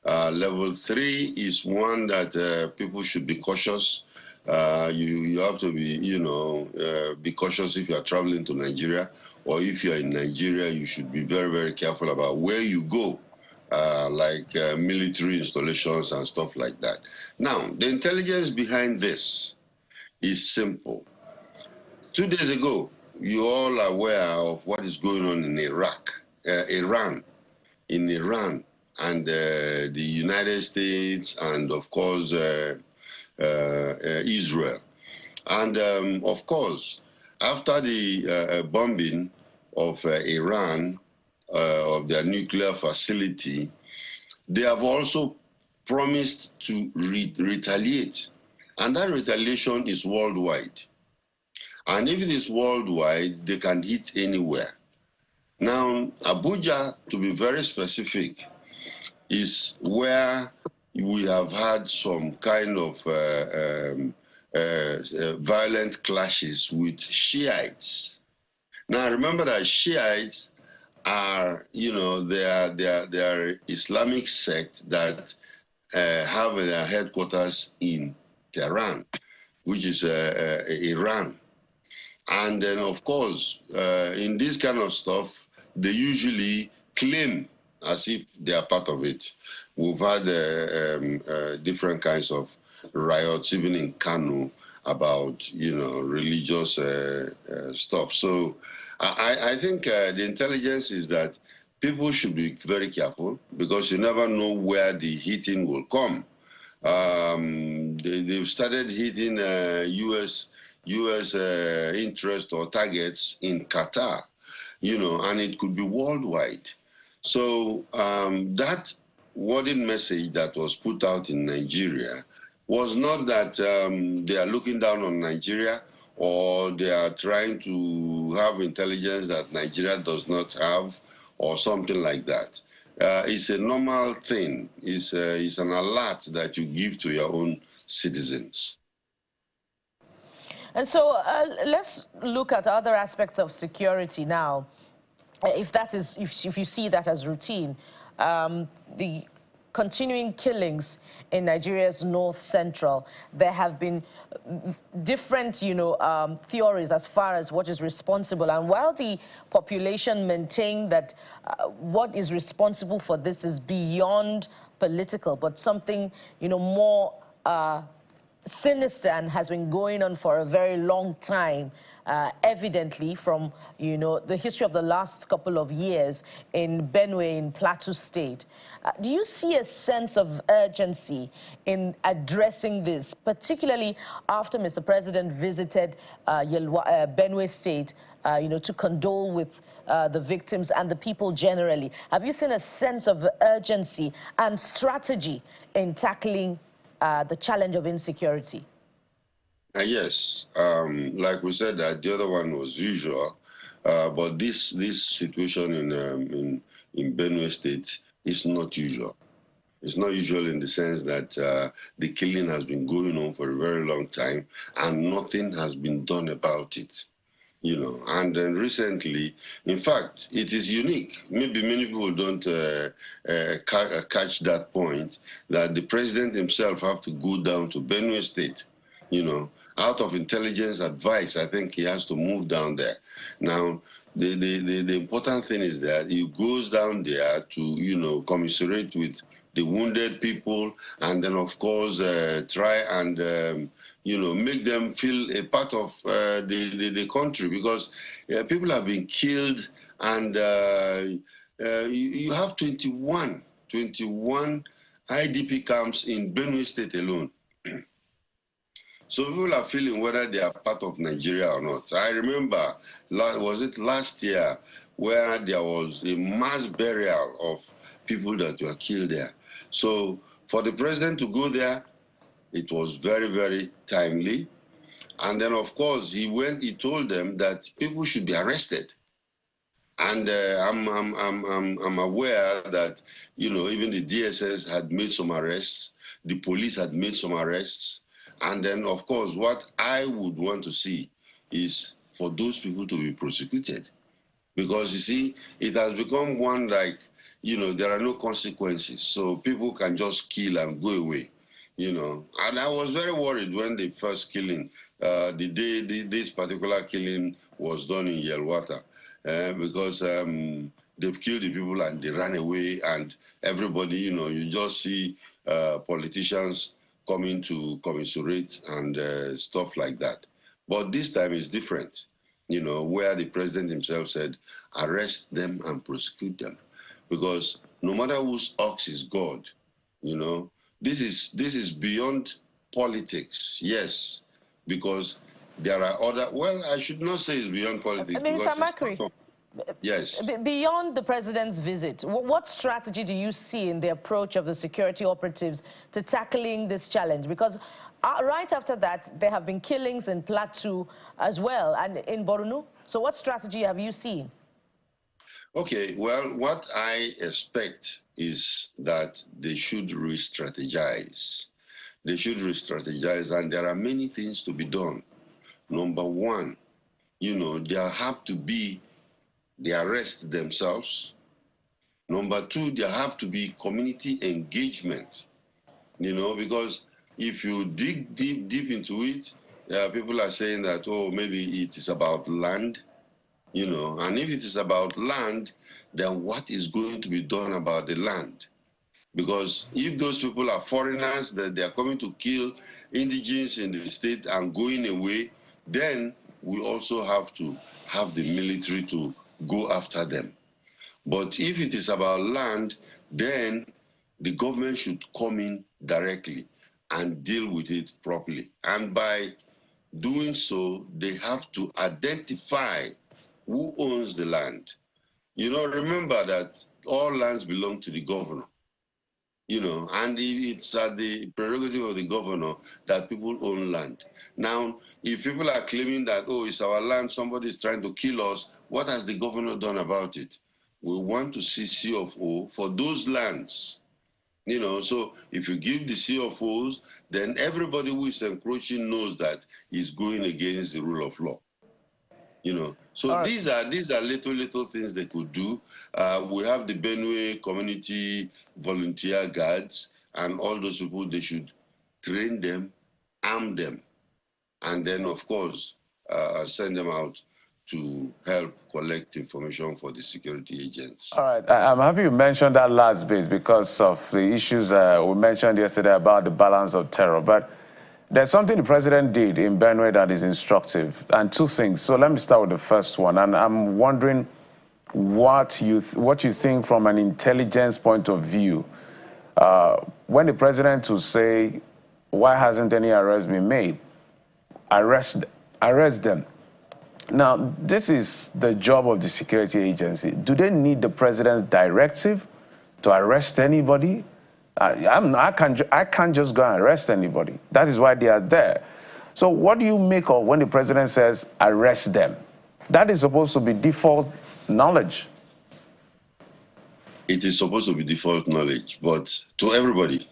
Level 3 is one that people should be cautious. You have to be cautious if you are traveling to Nigeria, or if you are in Nigeria, you should be very, very careful about where you go, like military installations and stuff like that. Now, the intelligence behind this is simple. 2 days ago, you all are aware of what is going on in Iran. In Iran, and the United States, and of course Israel. And of course, after the bombing of Iran, of their nuclear facility, they have also promised to retaliate. And that retaliation is worldwide. And if it is worldwide, they can hit anywhere. Now, Abuja, to be very specific, is where we have had some kind of violent clashes with Shiites. Now, remember that Shiites are, they are Islamic sect that have their headquarters in Tehran, which is Iran. And then, of course, in this kind of stuff, they usually claim as if they are part of it. We've had different kinds of riots, even in Kano, about, religious stuff. So I think the intelligence is that people should be very careful, because you never know where the hitting will come. They've started hitting U.S. interest or targets in Qatar, and it could be worldwide. So that wording message that was put out in Nigeria was not that they are looking down on Nigeria, or they are trying to have intelligence that Nigeria does not have, or something like that. It's a normal thing. It's an alert that you give to your own citizens. And so let's look at other aspects of security now. If you see that as routine, the continuing killings in Nigeria's north central, there have been different, theories as far as what is responsible. And while the population maintain that what is responsible for this is beyond political, but something, more sinister and has been going on for a very long time, evidently from, the history of the last couple of years in Benue, in Plateau State. Do you see a sense of urgency in addressing this, particularly after Mr. President visited Benue State, to condole with the victims and the people generally? Have you seen a sense of urgency and strategy in tackling the challenge of insecurity? Yes, like we said, that the other one was usual, but this situation in Benue State is not usual. It's not usual in the sense that the killing has been going on for a very long time and nothing has been done about it. And then recently, in fact, it is unique. Maybe many people don't catch that point, that the president himself have to go down to Benue State, out of intelligence advice. I think he has to move down there. Now, the important thing is that he goes down there to, commiserate with the wounded people, and then, of course, try and, make them feel a part of the country, because people have been killed, and you have 21 IDP camps in Benue State alone. So people are feeling whether they are part of Nigeria or not. I remember, was it last year, where there was a mass burial of people that were killed there. So for the president to go there, it was very, very timely. And then, of course, he told them that people should be arrested. And I'm aware that, even the DSS had made some arrests, the police had made some arrests. And then, of course, what I would want to see is for those people to be prosecuted. Because, you see, it has become one like, there are no consequences. So people can just kill and go away, And I was very worried when the first killing, the day this particular killing was done in Yelwata, because they've killed the people and they ran away, and everybody, you just see politicians coming to commiserate and stuff like that. But this time is different, where the president himself said, arrest them and prosecute them. because no matter whose ox is God, you know, this is beyond politics, yes, because there are other, well, I should not say it's beyond politics, Mr. because Makri, yes. Beyond the president's visit, what strategy do you see in the approach of the security operatives to tackling this challenge? Because right after that, there have been killings in Plateau as well and in Borno. So what strategy have you seen? Okay, well, what I expect is that they should re-strategize. They should re-strategize, and there are many things to be done. Number one, you know, there have to be the arrest themselves. Number two, there have to be community engagement, you know, because if you dig deep into it, people are saying that, oh, maybe it is about land, you know, and if it is about land, then what is going to be done about the land? Because if those people are foreigners, that they are coming to kill indigenes in the state and going away, then we also have to have the military to go after them. But if it is about land, then the government should come in directly and deal with it properly. And by doing so, they have to identify who owns the land. You know, remember that all lands belong to the governor, you know, and it's at the prerogative of the governor that people own land. Now, if people are claiming that, oh, it's our land, somebody is trying to kill us, what has the governor done about it? We want to see CFO for those lands. You know, so if you give the CFOs, then everybody who is encroaching knows that he's going against the rule of law. You know, so right. these are little things they could do. We have the Benue community volunteer guards, and all those people, they should train them, arm them, and then of course send them out to help collect information for the security agents. All right, I'm happy you mentioned that last bit because of the issues we mentioned yesterday about the balance of terror. But there's something the president did in Benue that is instructive, and two things. So let me start with the first one, and I'm wondering what you think from an intelligence point of view. When the president will say, "Why hasn't any arrest been made?" Arrest them. Now, this is the job of the security agency. Do they need the president's directive to arrest anybody? I can't just go and arrest anybody. That is why they are there. So what do you make of when the president says, arrest them? That is supposed to be default knowledge. It is supposed to be default knowledge, but to everybody.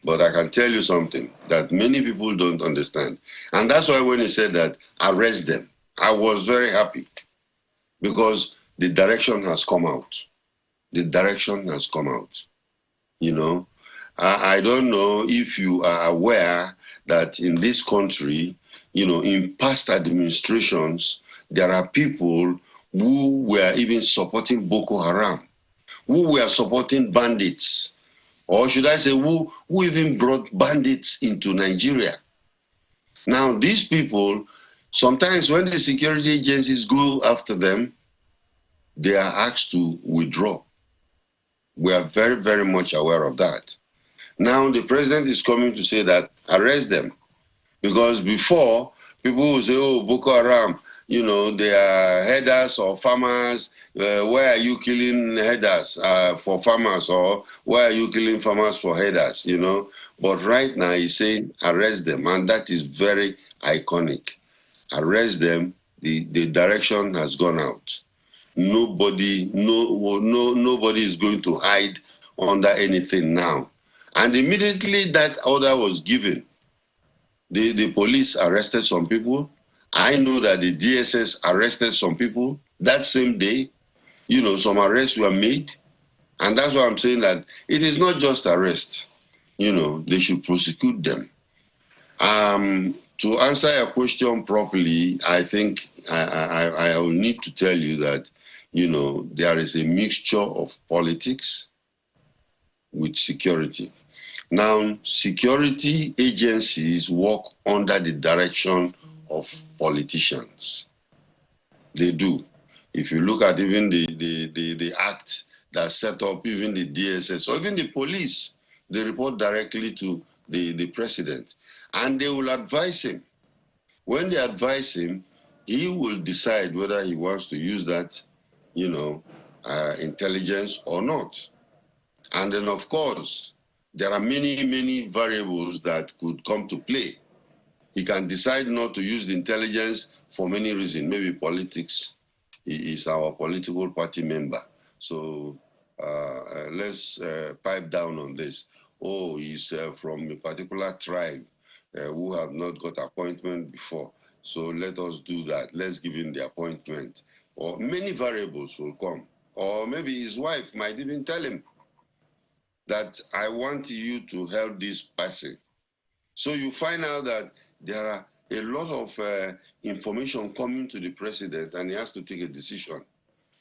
But I can tell you something that many people don't understand. And that's why when he said that, arrest them, I was very happy because the direction has come out. The direction has come out, you know. I don't know if you are aware that in this country, you know, in past administrations, there are people who were even supporting Boko Haram, who were supporting bandits, or should I say, who even brought bandits into Nigeria. Now, these people, sometimes when the security agencies go after them, they are asked to withdraw. We are very, very much aware of that. Now the president is coming to say that arrest them, because before people will say, oh, Boko Haram, you know, they are herders or farmers. Why are you killing herders for farmers, or why are you killing farmers for herders, you know? But right now he's saying arrest them, and that is very iconic. Arrest them. The direction has gone out. Nobody is going to hide under anything now. And immediately that order was given, the police arrested some people. I know that the DSS arrested some people that same day. You know, some arrests were made. And that's why I'm saying that it is not just arrest. You know, they should prosecute them. To answer your question properly, I think I will need to tell you that, you know, there is a mixture of politics with security. Now, security agencies work under the direction of politicians. They do. If you look at even the act that set up even the DSS or even the police. They report directly to the president, and they will advise him. When they advise him, he will decide whether he wants to use that, intelligence or not. And then, of course, there are many, many variables that could come to play. He can decide not to use the intelligence for many reasons, maybe politics. He is our political party member. So let's pipe down on this. Oh, he's from a particular tribe who have not got appointment before. So let us do that. Let's give him the appointment. Or many variables will come. Or maybe his wife might even tell him that I want you to help this person. So you find out that there are a lot of information coming to the president, and he has to take a decision.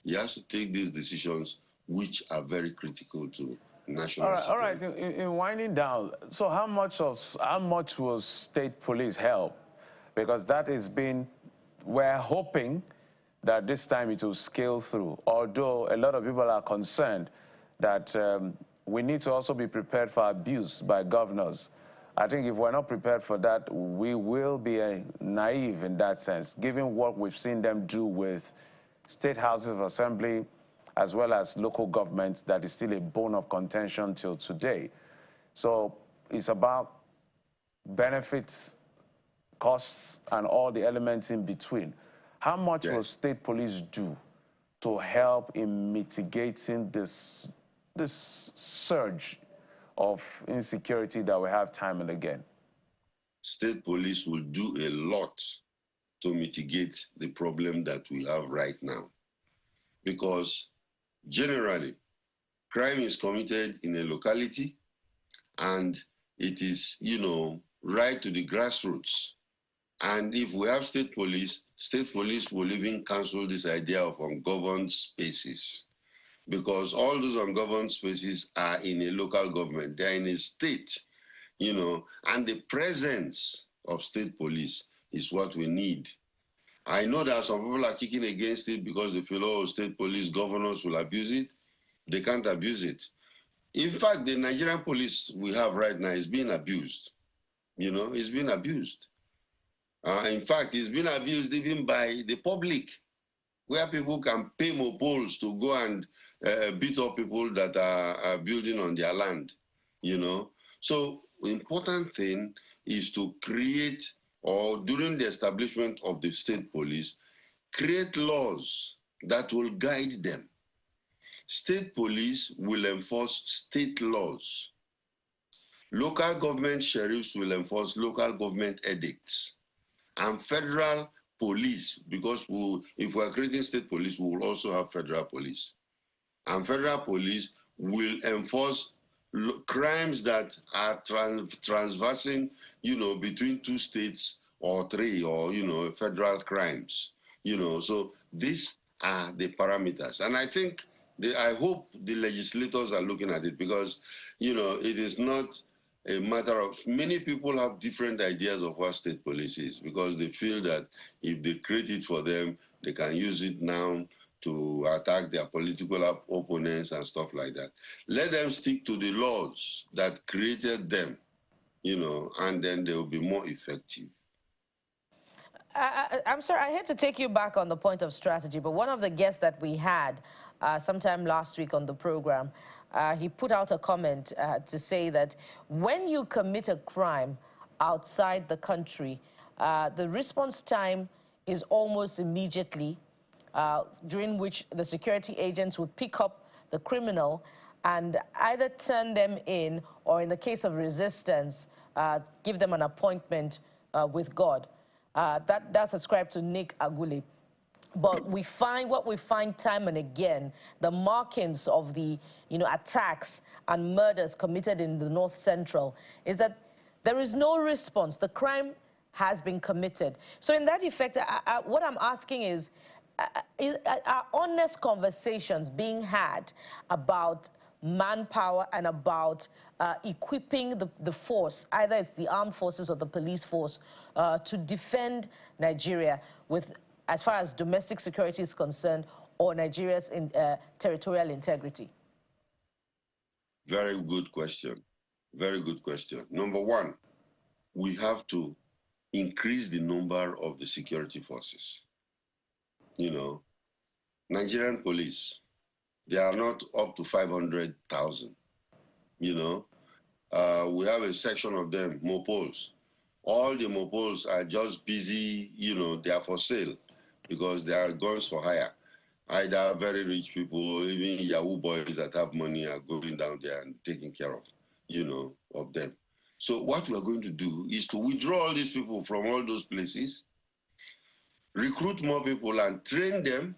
He has to take these decisions which are very critical to national security. All right. In winding down, so how much was state police help? Because that has been, we're hoping that this time it will scale through. Although a lot of people are concerned that we need to also be prepared for abuse by governors. I think if we're not prepared for that, we will be naive in that sense, given what we've seen them do with state houses of assembly, as well as local governments, that is still a bone of contention till today. So it's about benefits, costs, and all the elements in between. How much will state police do to help in mitigating this surge of insecurity that we have time and again? State police will do a lot to mitigate the problem that we have right now. Because generally, crime is committed in a locality, and it is, right to the grassroots. And if we have state police will even cancel this idea of ungoverned spaces, because all those ungoverned spaces are in a local government. They're in a state, and the presence of state police is what we need. I know that some people are kicking against it because they feel, oh, state police governors will abuse it. They can't abuse it. In fact, the Nigerian police we have right now is being abused. It's being abused. In fact, it's been abused even by the public, where people can pay mopoles to go and beat up people that are building on their land, So the important thing is to create, or during the establishment of the state police, create laws that will guide them. State police will enforce state laws. Local government sheriffs will enforce local government edicts. And federal police, because if we're creating state police, we will also have federal police. And federal police will enforce crimes that are transversing, between two states or three, or, federal crimes. So these are the parameters. And I think, I hope the legislators are looking at it, because, it is not a matter of, many people have different ideas of what state police is, because they feel that if they create it for them, they can use it now to attack their political opponents and stuff like that. Let them stick to the laws that created them, and then they will be more effective. I'm sorry, I hate to take you back on the point of strategy, but one of the guests that we had sometime last week on the program, he put out a comment to say that when you commit a crime outside the country, the response time is almost immediately, during which the security agents would pick up the criminal and either turn them in, or in the case of resistance, give them an appointment with God. That's ascribed to Nick Aguli. But what we find time and again, the markings of the attacks and murders committed in the North Central, is that there is no response. The crime has been committed. So in that effect, what I'm asking is, are honest conversations being had about manpower and about equipping the force, either it's the armed forces or the police force, to defend Nigeria with, as far as domestic security is concerned, or Nigeria's territorial integrity? Very good question. Very good question. Number one, we have to increase the number of the security forces. You know, Nigerian police, they are not up to 500,000. You know, we have a section of them, mopols. All the mopols are just busy, you know, they are for sale because they are guns for hire. Either very rich people, even Yahoo boys that have money are going down there and taking care of, you know, of them. So what we are going to do is to withdraw all these people from all those places, recruit more people and train them,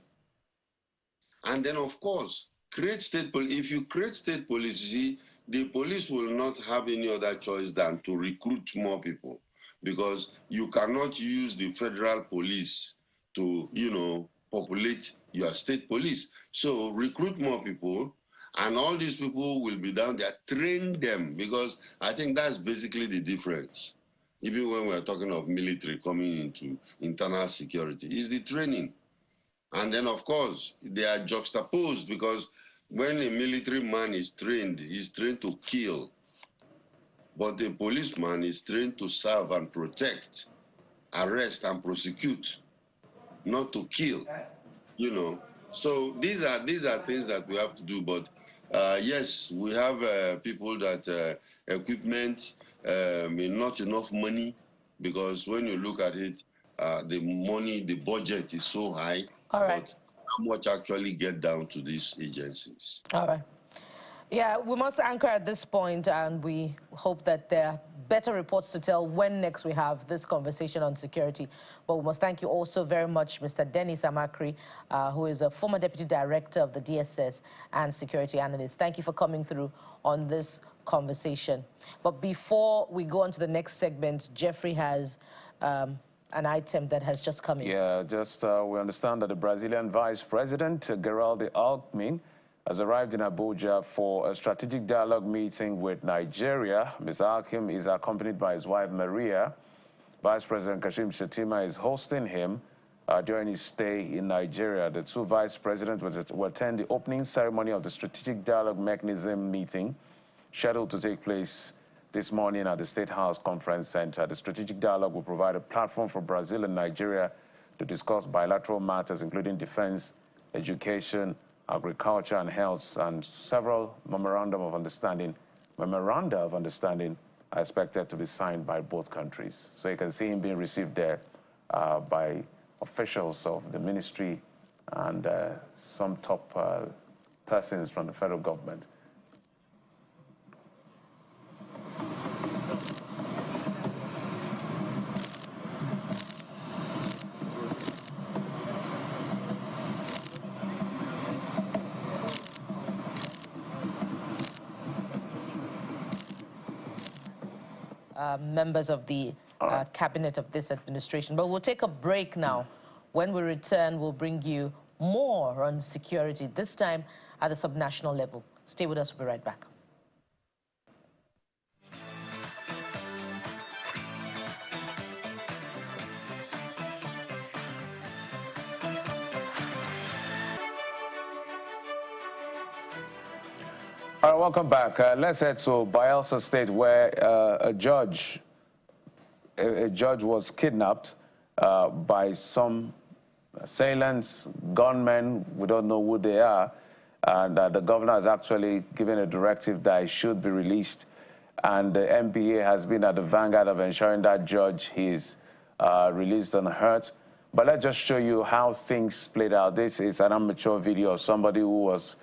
and then of course, create state police. If you create state police, see, the police will not have any other choice than to recruit more people, because you cannot use the federal police to, you know, populate your state police. So recruit more people, and all these people will be down there, train them, because I think that's basically the difference. Even when we're talking of military coming into internal security, is the training. And then, of course, they are juxtaposed, because when a military man is trained, he's trained to kill. But a policeman is trained to serve and protect, arrest and prosecute, not to kill, you know. So these are things that we have to do. But yes, we have people that equipment, not enough money, because when you look at it, the money, the budget is so high. All right. But how much actually get down to these agencies? All right. Yeah, we must anchor at this point, and we hope that there are better reports to tell when next we have this conversation on security. But we must thank you also very much, Mr. Dennis Amakri, who is a former Deputy Director of the DSS and Security Analyst. Thank you for coming through on this conversation. But before we go on to the next segment, Jeffrey has an item that has just come in. Yeah, just we understand that the Brazilian Vice President, Geraldo Alckmin, has arrived in Abuja for a strategic dialogue meeting with Nigeria. Mr. Alckmin is accompanied by his wife, Maria. Vice President Kashim Shettima is hosting him during his stay in Nigeria. The two vice presidents will attend the opening ceremony of the Strategic Dialogue Mechanism meeting, scheduled to take place this morning at the State House Conference Center. The strategic dialogue will provide a platform for Brazil and Nigeria to discuss bilateral matters, including defense, education, agriculture and health, and several memoranda of understanding are expected to be signed by both countries. So you can see him being received there by officials of the ministry and some top persons from the federal government. Members of the cabinet of this administration. But we'll take a break now. When we return, we'll bring you more on security, this time at the subnational level. Stay with us. We'll be right back. All right, welcome back. Let's head to Bayelsa State, where a judge was kidnapped by some assailants, gunmen. We don't know who they are. And the governor has actually given a directive that he should be released. And the MPA has been at the vanguard of ensuring that judge is released unhurt. But let's just show you how things played out. This is an amateur video of somebody who was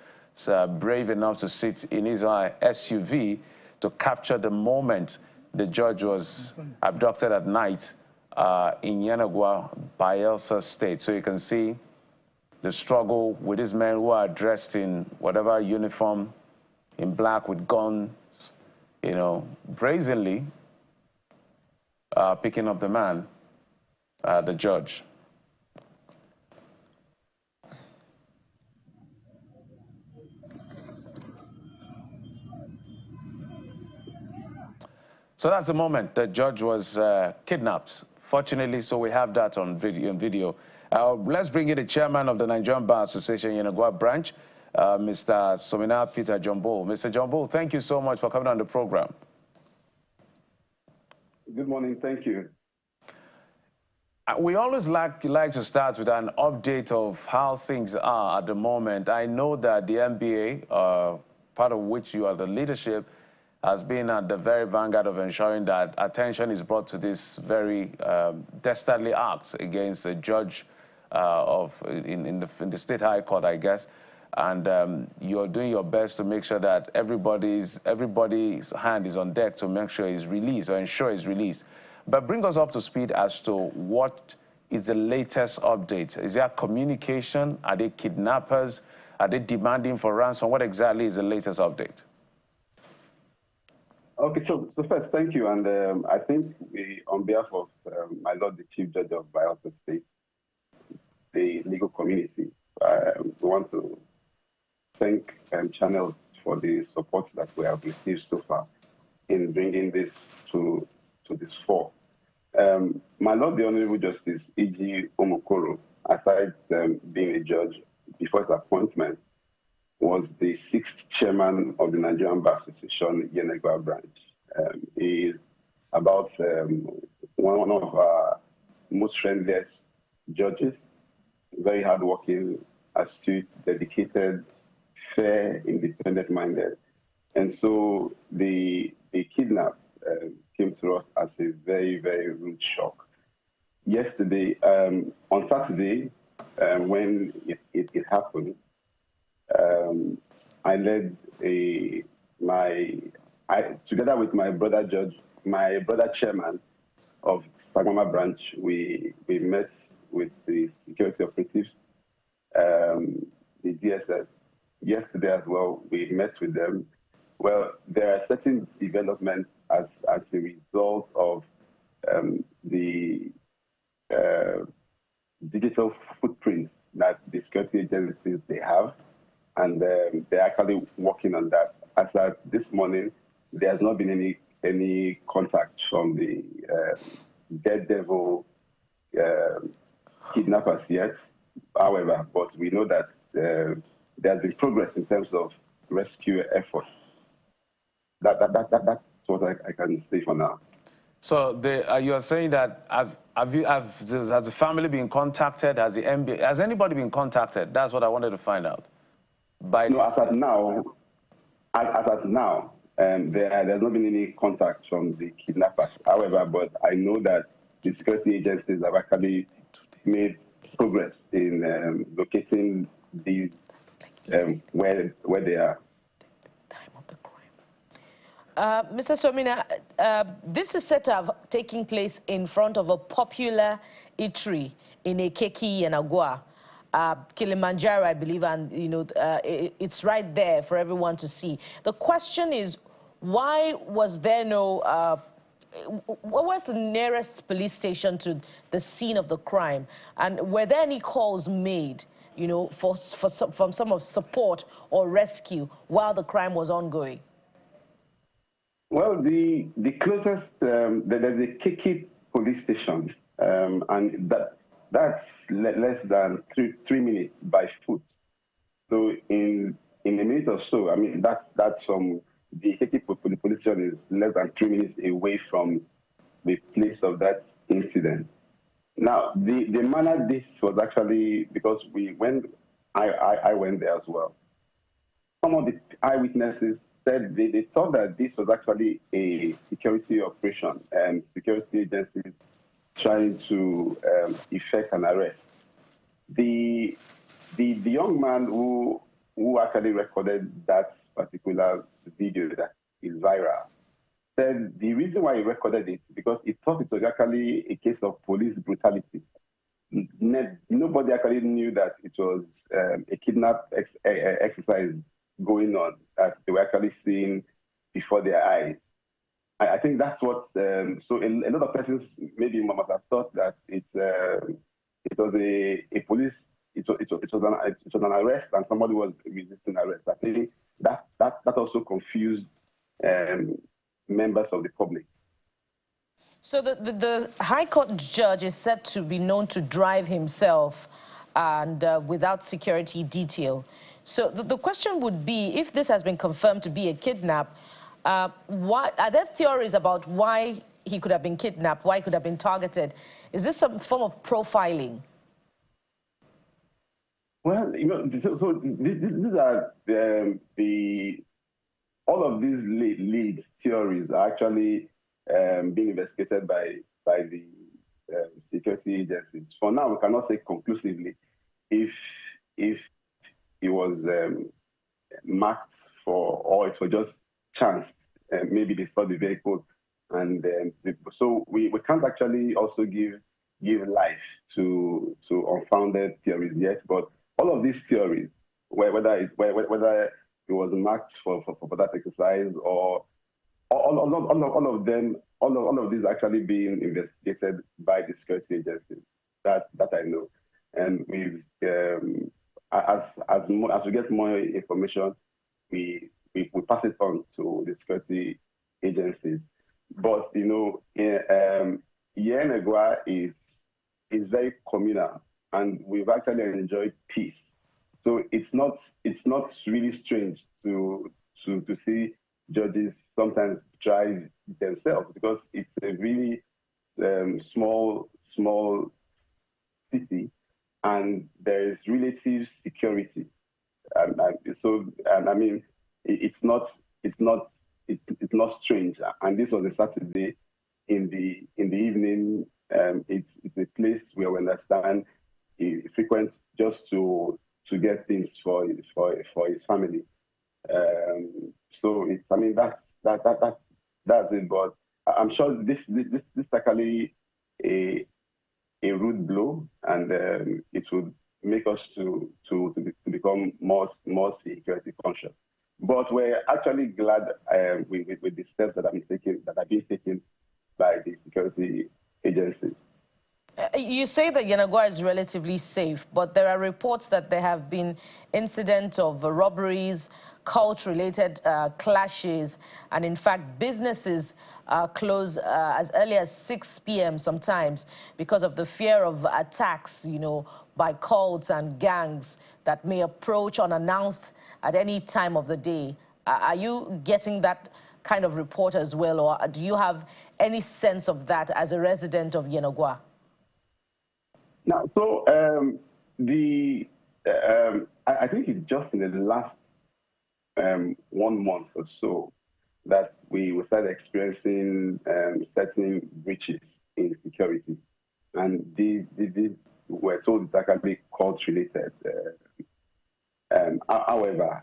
brave enough to sit in his SUV to capture the moment the judge was abducted at night in Yanagwa, Bayelsa State. So you can see the struggle with these men who are dressed in whatever uniform, in black with guns, you know, brazenly picking up the man, the judge. So that's the moment the judge was kidnapped. Fortunately, so we have that on video. Let's bring in the chairman of the Nigerian Bar Association, Yanagwa branch, Mr. Somina Peter Jumbo. Mr. Jumbo, thank you so much for coming on the program. Good morning. Thank you. We always like to start with an update of how things are at the moment. I know that the NBA, part of which you are the leadership, has been at the very vanguard of ensuring that attention is brought to this very dastardly acts against a judge in the state high court, I guess. And you're doing your best to make sure that everybody's hand is on deck to make sure he's released or ensure he's released. But bring us up to speed as to what is the latest update. Is there communication? Are they kidnappers? Are they demanding for ransom? What exactly is the latest update? Okay, so first, thank you. And I think we, on behalf of my Lord, the Chief Judge of Bayelsa State, the legal community, we want to thank channels for the support that we have received so far in bringing this to this fore. My Lord, the Honorable Justice E.G. Omokoro, aside being a judge before his appointment, was the 6th chairman of the Nigerian Bar Association Yenegua branch. He is about one of our most friendliest judges, very hardworking, astute, dedicated, fair, independent-minded. And so the kidnap came to us as a very, very rude shock. Yesterday, on Saturday, when it happened, I led together with my brother chairman of Sagama branch, we met with the security operatives, the DSS. Yesterday as well, we met with them. Well, there are certain developments as a result of the digital footprints that the security agencies they have, and they're actually working on that. As of this morning, there has not been any contact from the Daredevil kidnappers yet. However, but we know that there has been progress in terms of rescue efforts. That's what I can say for now. So you are saying that has the family been contacted? Has the NBA, has anybody been contacted? That's what I wanted to find out. No, as of now, there's not been any contact from the kidnappers. However, but I know that the security agencies have actually made progress in locating these where they are. Mr. Somina, this is set up taking place in front of a popular eatery in Ekeki and Agua, Kilimanjaro, I believe, and it's right there for everyone to see. The question is, why was there no? What was the nearest police station to the scene of the crime, and were there any calls made, from some of support or rescue while the crime was ongoing? Well, the closest, there's a Kiki police station, and that's less than three minutes by foot. So in a minute or so, I mean, that's from the Kiki police station is less than 3 minutes away from the place of that incident. Now, the manner this was actually, because when I went there as well, some of the eyewitnesses said they thought that this was actually a security operation and security agencies trying to effect an arrest. The young man who actually recorded that particular video that is viral said the reason why he recorded it because he thought it was actually a case of police brutality. Nobody actually knew that it was a kidnap exercise going on that they were actually seeing before their eyes. I think that's what. So a lot of persons maybe must have thought that it was a police. It was an arrest and somebody was resisting arrest. I think that also confused members of the public. So the High Court judge is said to be known to drive himself and without security detail. So the question would be, if this has been confirmed to be a kidnap, why are there theories about why he could have been kidnapped, why he could have been targeted? Is this some form of profiling? Well, you know, so these are all of these lead theories are actually being investigated by the security agencies. For now, we cannot say conclusively if it was marked for, or it was just chance. Maybe they saw the vehicle, and so we can't actually also give life to unfounded theories yet. But all of these theories, whether it was marked for that exercise, or all of them, all of these actually being investigated by the security agencies. That I know, and we've as we get more information, we pass it on to the security agencies. But you know, Yenagua is very communal, and we've actually enjoyed peace. So it's not really strange to see judges sometimes drive themselves, because it's a really small city, and there is relative security. I mean, it's not strange. And this was a Saturday in the evening. It's a place where we understand he frequents just to get things for his family. So it's, I mean, that's it. But I'm sure this is actually a rude blow, and it would make us to become more security conscious. But we're actually glad with the steps that have been taken by the security agencies. You say that Yenagoa is relatively safe, but there are reports that there have been incidents of robberies, cult-related clashes, and in fact, businesses close as early as 6 p.m. sometimes because of the fear of attacks, you know, by cults and gangs that may approach unannounced at any time of the day. Are you getting that kind of report as well, or do you have any sense of that as a resident of Yenagoa? Now, so I think it's just in the last 1 month or so that we started experiencing certain breaches in security, and these were told it's actually cult related. However,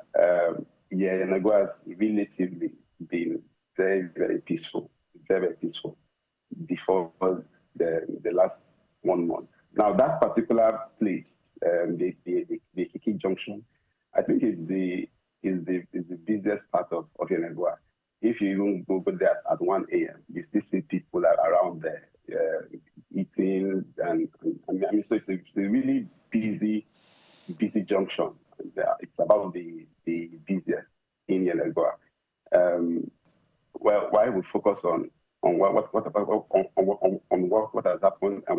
Yenagoa has relatively been very peaceful, very peaceful before the last 1 month. Now, that particular place, the Kiki Junction, I think is the busiest part of Yenagoa. If you even go there at 1 a.m., you still see people around there eating, and I mean, so it's a really busy junction. It's about the busiest in Yenagoa. Well, why we focus on what has happened, and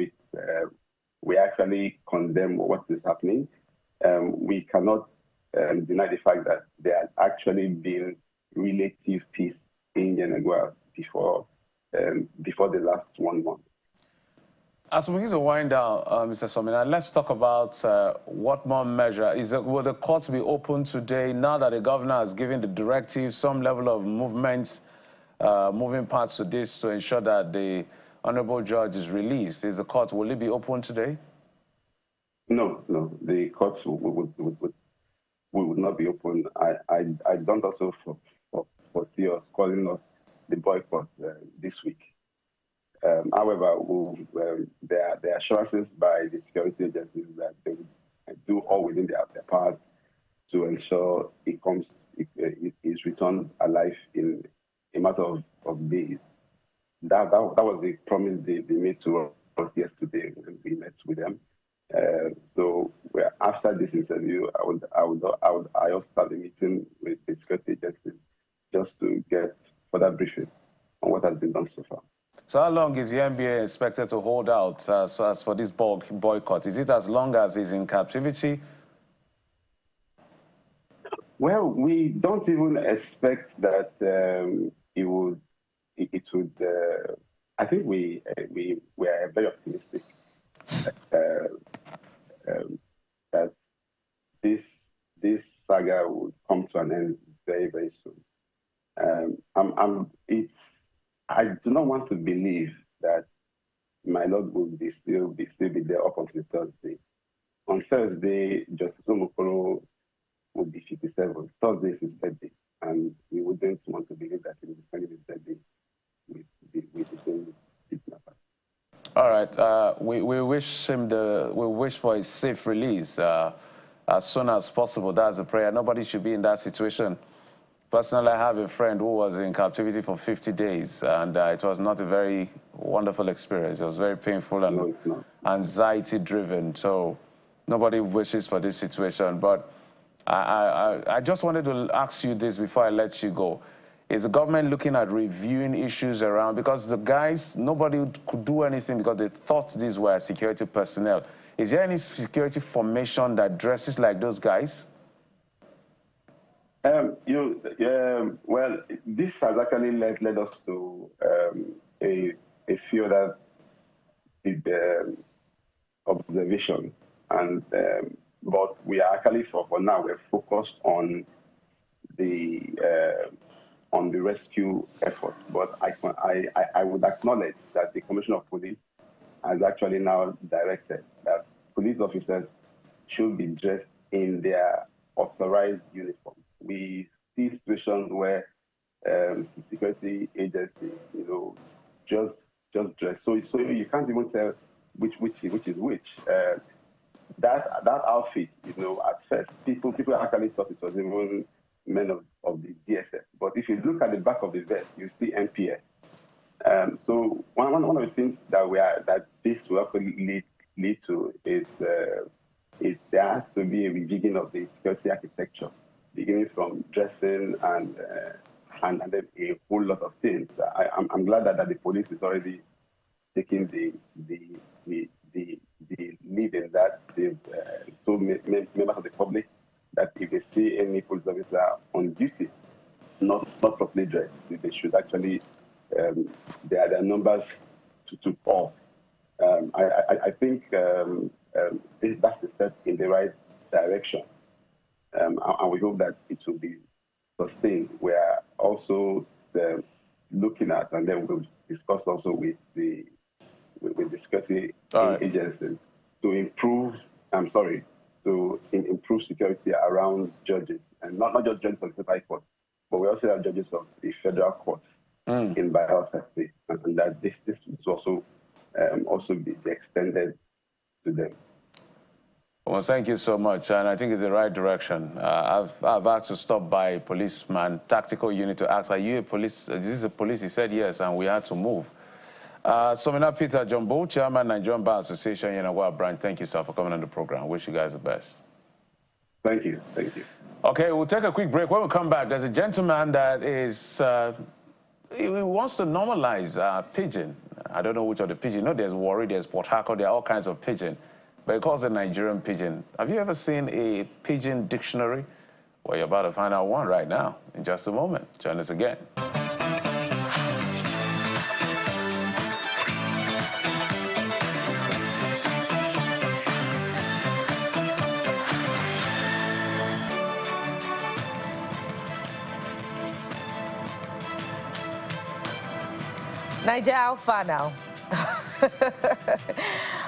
we actually condemn what is happening. We cannot deny the fact that there has actually been relative peace in Yenagoa before the last 1 month. As we begin to wind down, Mr. Somina, let's talk about what more measure will the courts be open today now that the governor has given the directive, some level of movements, moving parts to this to ensure that the honorable judge is released? Will it be open today? No, the courts would not be open. I don't also foresee us calling us the boycott this week. However, there are assurances by the security agencies that they will do all within their powers to ensure it is returned alive in a matter of days. That was the promise they made to us yesterday when we met with them. So after this interview, I also start a meeting with the security agencies just to get further briefing on what has been done so far. So how long is the NBA expected to hold out as for this boycott? Is it as long as he's in captivity? Well, we don't even expect that it would. I think we are very optimistic that this saga would come to an end very, very soon. I do not want to believe that my Lord will still be there up until Thursday. On Thursday, Justice Omokoro would be 57. Thursday is his birthday, and we wouldn't want to believe that he will be spending his birthday with the same kidnapper. All right, we wish for a safe release as soon as possible. That's a prayer. Nobody should be in that situation. Personally, I have a friend who was in captivity for 50 days, and it was not a very wonderful experience. It was very painful and anxiety-driven. So nobody wishes for this situation. But I just wanted to ask you this before I let you go. Is the government looking at reviewing issues around? Because the guys, nobody could do anything because they thought these were security personnel. Is there any security formation that dresses like those guys? Well, this has actually led us to a few other observations, and but we are actually for now we're focused on the rescue effort. But I would acknowledge that the Commissioner of Police has actually now directed that police officers should be dressed in their authorized uniform. We see situations where security agencies, just dress. So you can't even tell which is which. That outfit, at first people actually thought it was even men of the DSS. But if you look at the back of the vest, you see MPS. So one of the things that this will actually lead to is there has to be a rejigging of the security architecture, beginning from dressing and then a whole lot of things. I'm glad that the police is already taking the lead in that. They've told members of the public that if they see any police officer on duty not properly dressed, they should actually their numbers to fall. I think that's a step in the right direction, and we hope that it will be sustained. We are also looking at, and then we'll discuss also with the security agencies to improve. Improve security around judges, and not just judges of the High Court, but we also have judges of the federal courts in Bayelsa State, and that this will also be extended to them. Well, thank you so much, and I think it's the right direction. I've had to stop by a policeman, tactical unit, to ask, are you a police? This is a police. He said yes, and we had to move. Somina Peter Jumbo, Chairman, Nigerian Bar Association, Yenagoa branch. Thank you, sir, for coming on the program. Wish you guys the best. Thank you. Thank you. Okay, we'll take a quick break. When we come back, there's a gentleman that is, he wants to normalize pidgin. I don't know which of the pidgin. There's Warri, there's Port Harcourt, there are all kinds of pidgin. But he calls it Nigerian Pidgin. Have you ever seen a pidgin dictionary? Well, you're about to find out one right now in just a moment. Join us again. Niger, how far now?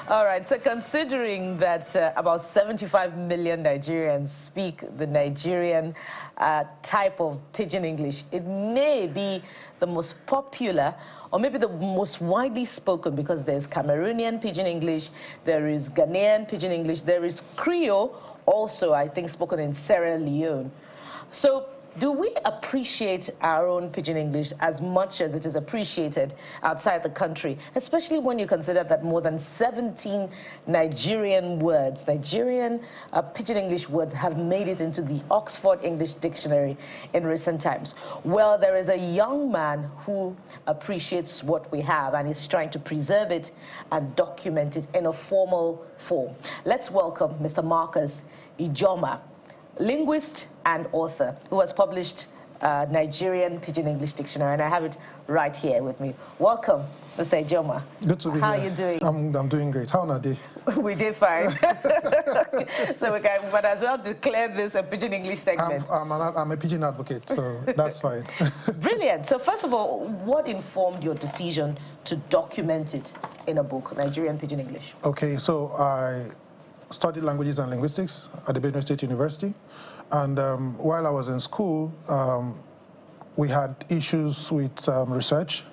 All right, so considering that about 75 million Nigerians speak the Nigerian type of pidgin English, it may be the most popular or maybe the most widely spoken, because there's Cameroonian pidgin English, there is Ghanaian pidgin English, there is Creole, also I think spoken in Sierra Leone. So do we appreciate our own pidgin English as much as it is appreciated outside the country, especially when you consider that more than 17 Nigerian words, Nigerian pidgin English words, have made it into the Oxford English Dictionary in recent times? Well, there is a young man who appreciates what we have and is trying to preserve it and document it in a formal form. Let's welcome Mr. Marcus Ijoma. linguist and author who has published Nigerian Pidgin English Dictionary, and I have it right here with me. Welcome, Mr. Ejoma. Good to be How here. Are you doing? I'm doing great. How are you? We did fine. So we can, but as well declare this a Pidgin English segment. I'm a Pidgin advocate, so that's fine. Brilliant. So first of all, what informed your decision to document it in a book, Nigerian Pidgin English? Okay, so I studied languages and linguistics at the Benue State University. And while I was in school, we had issues with research.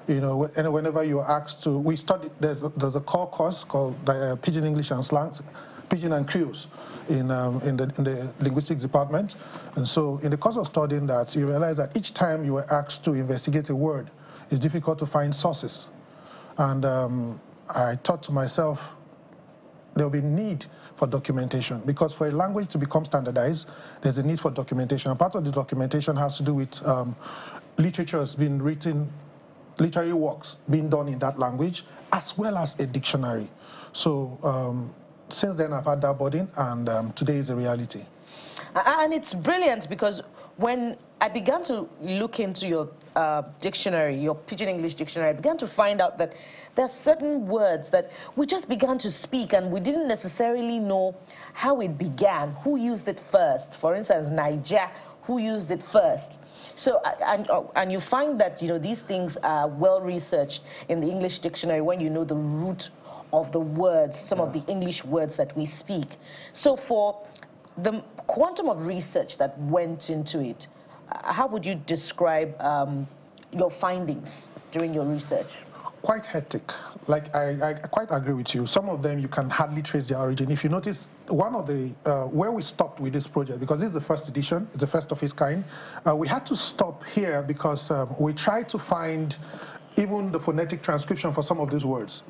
You know, and whenever you're asked to, we studied, there's a core course called Pidgin English and Slangs, Pidgin and Creoles in the linguistics department. And so in the course of studying that, you realize that each time you were asked to investigate a word, it's difficult to find sources. And I thought to myself, there will be need for documentation, because for a language to become standardized, there's a need for documentation. And part of the documentation has to do with literatures being written, literary works being done in that language, as well as a dictionary. So since then, I've had that burden, and today is a reality. And it's brilliant, because when I began to look into your dictionary, your Pidgin English dictionary, I began to find out that there are certain words that we just began to speak, and we didn't necessarily know how it began, who used it first. For instance, Niger, who used it first? So, and you find that, you know, these things are well researched in the English dictionary when you know the root of the words, some of the English words that we speak. So for the quantum of research that went into it, how would you describe your findings during your research? Quite hectic. Like, I quite agree with you. Some of them you can hardly trace their origin. If you notice, one of the, where we stopped with this project, because this is the first edition, it's the first of its kind, we had to stop here because we tried to find even the phonetic transcription for some of these words,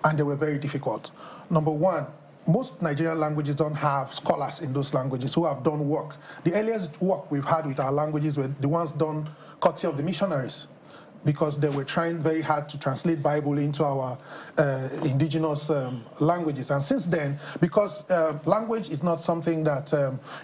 and they were very difficult. Number one, most Nigerian languages don't have scholars in those languages who have done work. The earliest work we've had with our languages were the ones done courtesy of the missionaries, because they were trying very hard to translate Bible into our indigenous languages. And since then, because language is not something that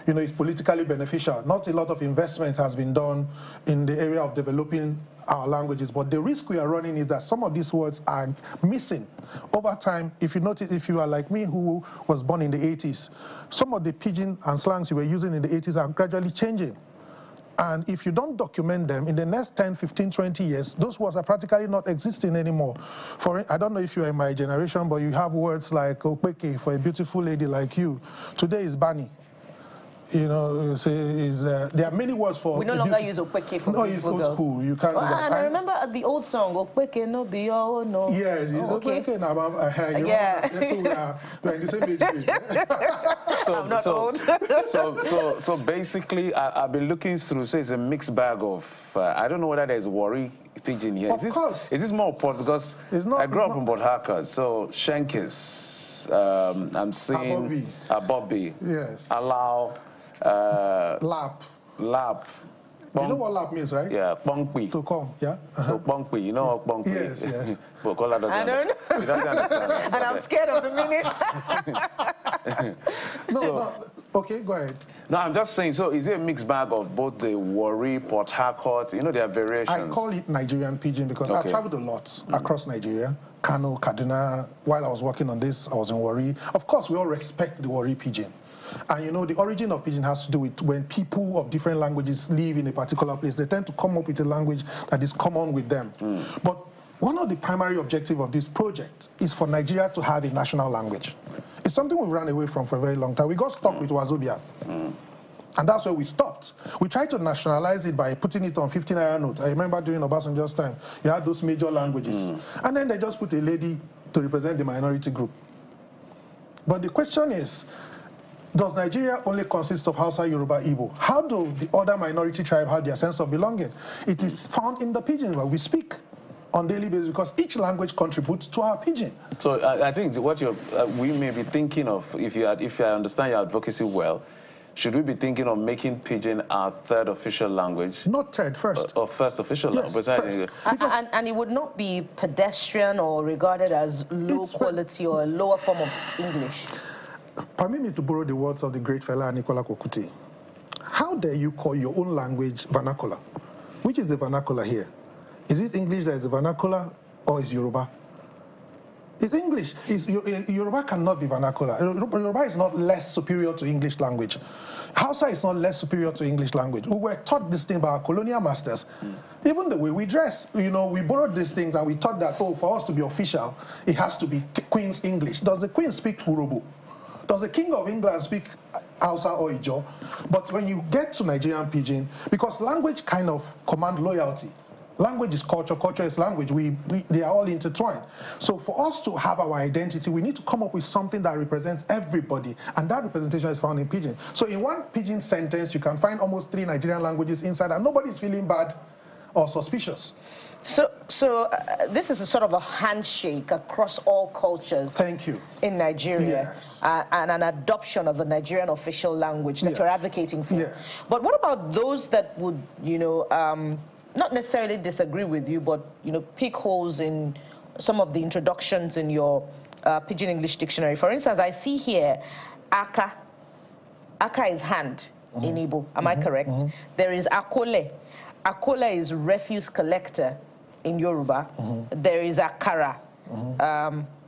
you know, is politically beneficial, not a lot of investment has been done in the area of developing our languages. But the risk we are running is that some of these words are missing. Over time, if you notice, if you are like me, who was born in the 80s, some of the pidgin and slangs you were using in the 80s are gradually changing. And if you don't document them, in the next 10, 15, 20 years, those words are practically not existing anymore. I don't know if you're in my generation, but you have words like Opeke for a beautiful lady like you. Today is Bani. You know, there are many words for... We no longer use Opeke for beautiful girls. No, it's old school. You can't do that. And I remember the old song, Opeke no be your no. Yes, okay. Opeke na yeah. We're in the same age group. I'm not old. so basically, I've been looking through, so it's a mixed bag of, I don't know whether there's Wari Pidgin here. Of course. Is this more important? Because I grew up in Port Harcourt, so Shenkis, I'm seeing Bobby, yes, Allow, Lap. You know what lap means, right? Yeah, Pongpi. To come, yeah? So Pongpi, you know what Pongpi? Yes, yes. But Kola doesn't I don't know. He doesn't understand. And I'm scared of the meaning. No, okay, go ahead. No, I'm just saying, so is it a mixed bag of both the Warri, Port Harcourt, you know, there are variations? I call it Nigerian Pidgin because I traveled a lot across Nigeria, Kano, Kaduna. While I was working on this, I was in Warri. Of course, we all respect the Warri Pidgin. And you know, the origin of Pidgin has to do with when people of different languages live in a particular place, they tend to come up with a language that is common with them. But one of the primary objectives of this project is for Nigeria to have a national language. It's something we've run away from for a very long time. We got stuck with Wazobia. And that's where we stopped. We tried to nationalize it by putting it on 15 naira note. I remember during Obasanjo's time, you had those major languages. And then they just put a lady to represent the minority group. But the question is, does Nigeria only consist of Hausa, Yoruba, Igbo? How do the other minority tribes have their sense of belonging? It is found in the pidgin where we speak on a daily basis, because each language contributes to our pidgin. So I think what we may be thinking of, if I understand your advocacy well, should we be thinking of making pidgin our third official language? Not third, first. Or first official language. First. And it would not be pedestrian or regarded as low quality or a lower form of English. permit me to borrow the words of the great fella Nicola Kokuti. How dare you call your own language vernacular? Which is the vernacular here? Is it English that is the vernacular, or is Yoruba? It's English. Yoruba cannot be vernacular. Yoruba is not less superior to English language. Hausa is not less superior to English language. We were taught this thing by our colonial masters. Even the way we dress, we borrowed these things and we thought that, for us to be official, it has to be Queen's English. Does the Queen speak Urobo? Does the King of England speak Hausa or Ijo? But when you get to Nigerian Pidgin, because language kind of command loyalty. Language is culture, culture is language. They are all intertwined. So for us to have our identity, we need to come up with something that represents everybody, and that representation is found in Pidgin. So in one Pidgin sentence, you can find almost 3 Nigerian languages inside, and nobody's feeling bad or suspicious. So this is a sort of a handshake across all cultures. Thank you. In Nigeria, yes. And an adoption of the Nigerian official language that you're advocating for. Yes. But what about those that would, not necessarily disagree with you, but pick holes in some of the introductions in your Pidgin English dictionary? For instance, I see here aka. Aka is hand in Igbo. Am I correct? There is akole. Akole is refuse collector in Yoruba. There is akara.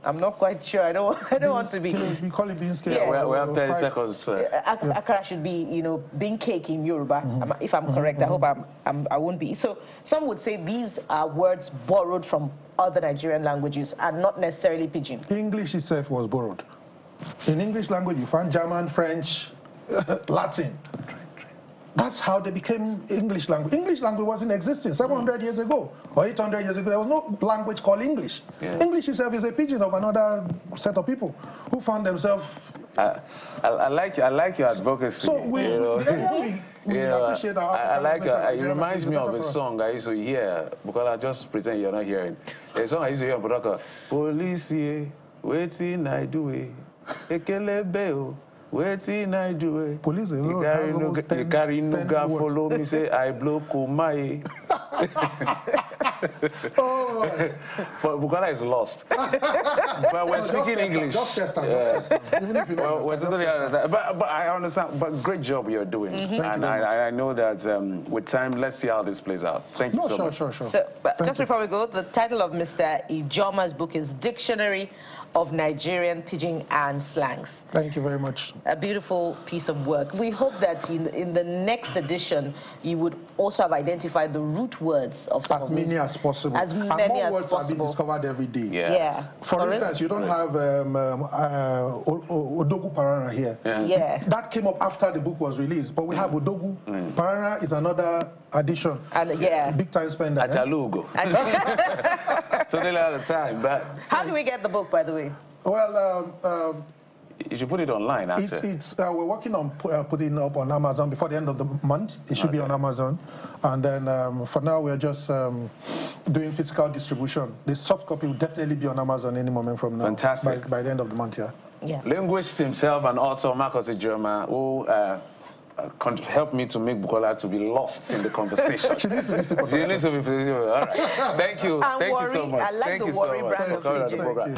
I'm not quite sure. I don't want to be. We call it bean cake. Yeah. We have 30 seconds. Akara should be, bean cake in Yoruba. If I'm correct, I hope I won't be. So some would say these are words borrowed from other Nigerian languages and not necessarily Pidgin. English itself was borrowed. In English language, you find German, French, Latin. That's how they became English language. English language was in existence 700 years ago or 800 years ago. There was no language called English. Yeah. English itself is a pidgin of another set of people who found themselves. I like your advocacy. So we appreciate our. I like it reminds me of a song I used to hear, because I just pretend you're not hearing. A song I used to hear, Budaka, Police, waiting I do it. Ekelebe. Waiting I do it. Police, you carry nuga follow me say I blow Kumai. But Bukala is lost. But we're speaking English. Just test time. Even if you know. We're totally understand. But I understand. But great job you're doing. And I know that with time, let's see how this plays out. Thank you so much. Sure. So, just before we go, the title of Mr. Ijoma's book is Dictionary of Nigerian Pidgin and Slangs. Thank you very much. A beautiful piece of work. We hope that in the next edition, you would also have identified the root words of some as many as possible. As many as words possible. are being discovered every day. Yeah. For instance, you don't have Odogu Parana here. Yeah. That came up after the book was released, but we have Odogu. Parana is another addition. And big time spender. Achalugo. Totally out of time. But how do we get the book, by the way? Well, you should put it online, actually. We're working on putting it up on Amazon before the end of the month. It should be on Amazon. And then for now, we're just doing physical distribution. The soft copy will definitely be on Amazon any moment from now. Fantastic. By the end of the month, yeah. Linguist himself and author Marcus Ijoma, who helped me to make Bukola to be lost in the conversation. She needs to be super. She needs to be. All right. Thank you. Thank you so much. I like the worry brand of Pidgin.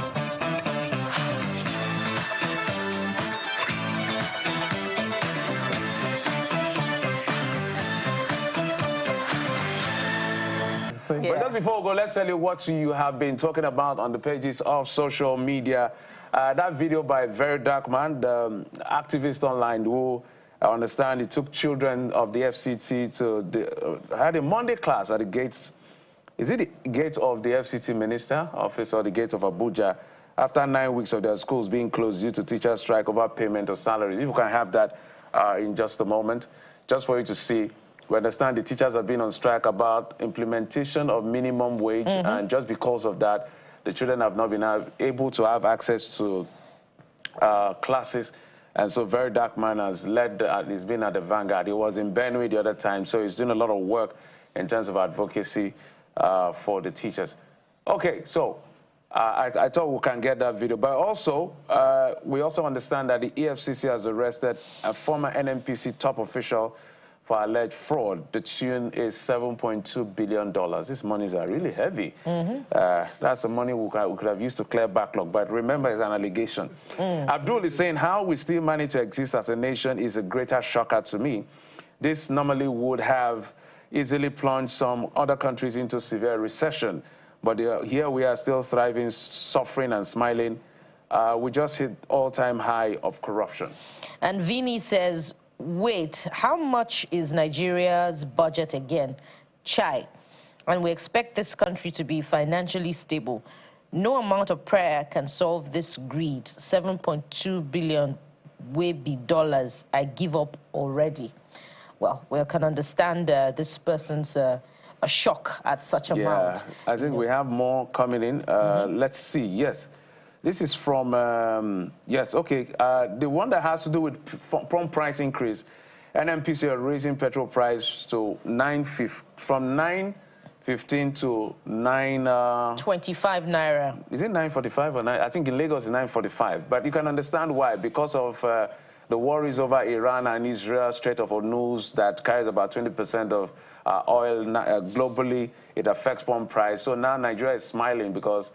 But just before we go, let's tell you what you have been talking about on the pages of social media. That video by Very Dark Man, the activist online who, I understand, he took children of the FCT to had a Monday class at the gates. Is it the gate of the FCT minister office or the gate of Abuja? After 9 weeks of their schools being closed due to teacher strike over payment of salaries. If you can have that in just a moment, just for you to see. We understand the teachers have been on strike about implementation of minimum wage, and just because of that, the children have not been able to have access to classes. And so Very Dark Man has led, he's been at the vanguard. He was in Benue the other time, so he's doing a lot of work in terms of advocacy for the teachers. Okay, so I thought we can get that video, but also, we also understand that the EFCC has arrested a former NNPC top official for alleged fraud. The tune is $7.2 billion. These monies are really heavy. That's the money we could have used to clear backlog. But remember, it's an allegation. Abdul is saying how we still manage to exist as a nation is a greater shocker to me. This normally would have easily plunged some other countries into severe recession. But here we are still thriving, suffering and smiling. We just hit all-time high of corruption. And Vini says, wait, how much is Nigeria's budget again? Chai. And we expect this country to be financially stable. No amount of prayer can solve this greed. 7.2 billion will be dollars. I give up already. Well, we can understand this person's a shock at such amount. I think we have more coming in. Let's see. Yes. This is from, yes, okay. The one that has to do with prompt price increase. NNPC are raising petrol price to from 9.15 to 25 naira. Is it 9.45 or 9? I think in Lagos it's 9.45. But you can understand why. Because of the worries over Iran and Israel, Strait of Hormuz, that carries about 20% of oil globally. It affects pump price. So now Nigeria is smiling because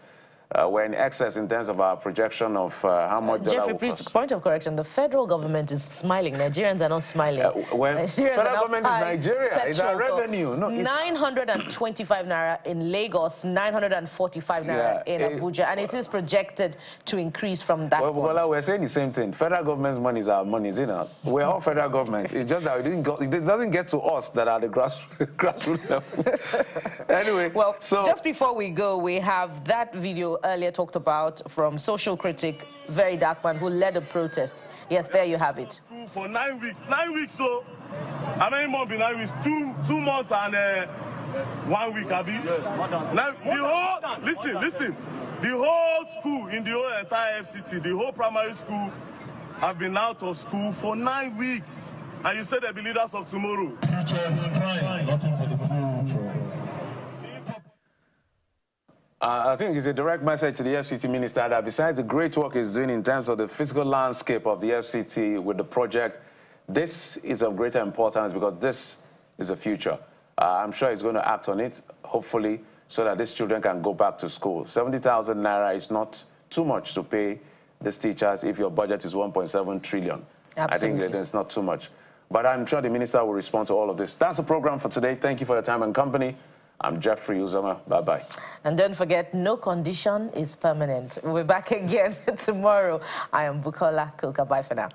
we're in excess in terms of our projection of how much Jeffrey, please, point of correction. The federal government is smiling. Nigerians are not smiling. Federal government is Nigeria. It's our revenue. No, 925 naira in Lagos, 945 naira in Abuja, and it is projected to increase from that point. Well, we're saying the same thing. Federal government's money is our money, isn't it? We're all federal government. It's just that it doesn't get to us that are the grassroots level. Anyway, well, so just before we go, we have that video earlier talked about from social critic Very Dark Man, who led a protest. Yes, there you have it. For 9 weeks. 9 weeks, so how many months? 9 weeks. 2 months and 1 week, Abi. Listen. The whole school in the whole entire FCT, the whole primary school, have been out of school for 9 weeks. And you said they'll be leaders of tomorrow. Future is prime, nothing for the future. I think it's a direct message to the FCT minister that besides the great work he's doing in terms of the physical landscape of the FCT with the project, this is of greater importance because this is the future. I'm sure he's going to act on it, hopefully, so that these children can go back to school. 70,000 naira is not too much to pay these teachers if your budget is 1.7 trillion. Absolutely. I think it's not too much. But I'm sure the minister will respond to all of this. That's the program for today. Thank you for your time and company. I'm Jeffrey Uzoma. Bye-bye. And don't forget, no condition is permanent. We'll be back again tomorrow. I am Bukola Koka. Bye for now.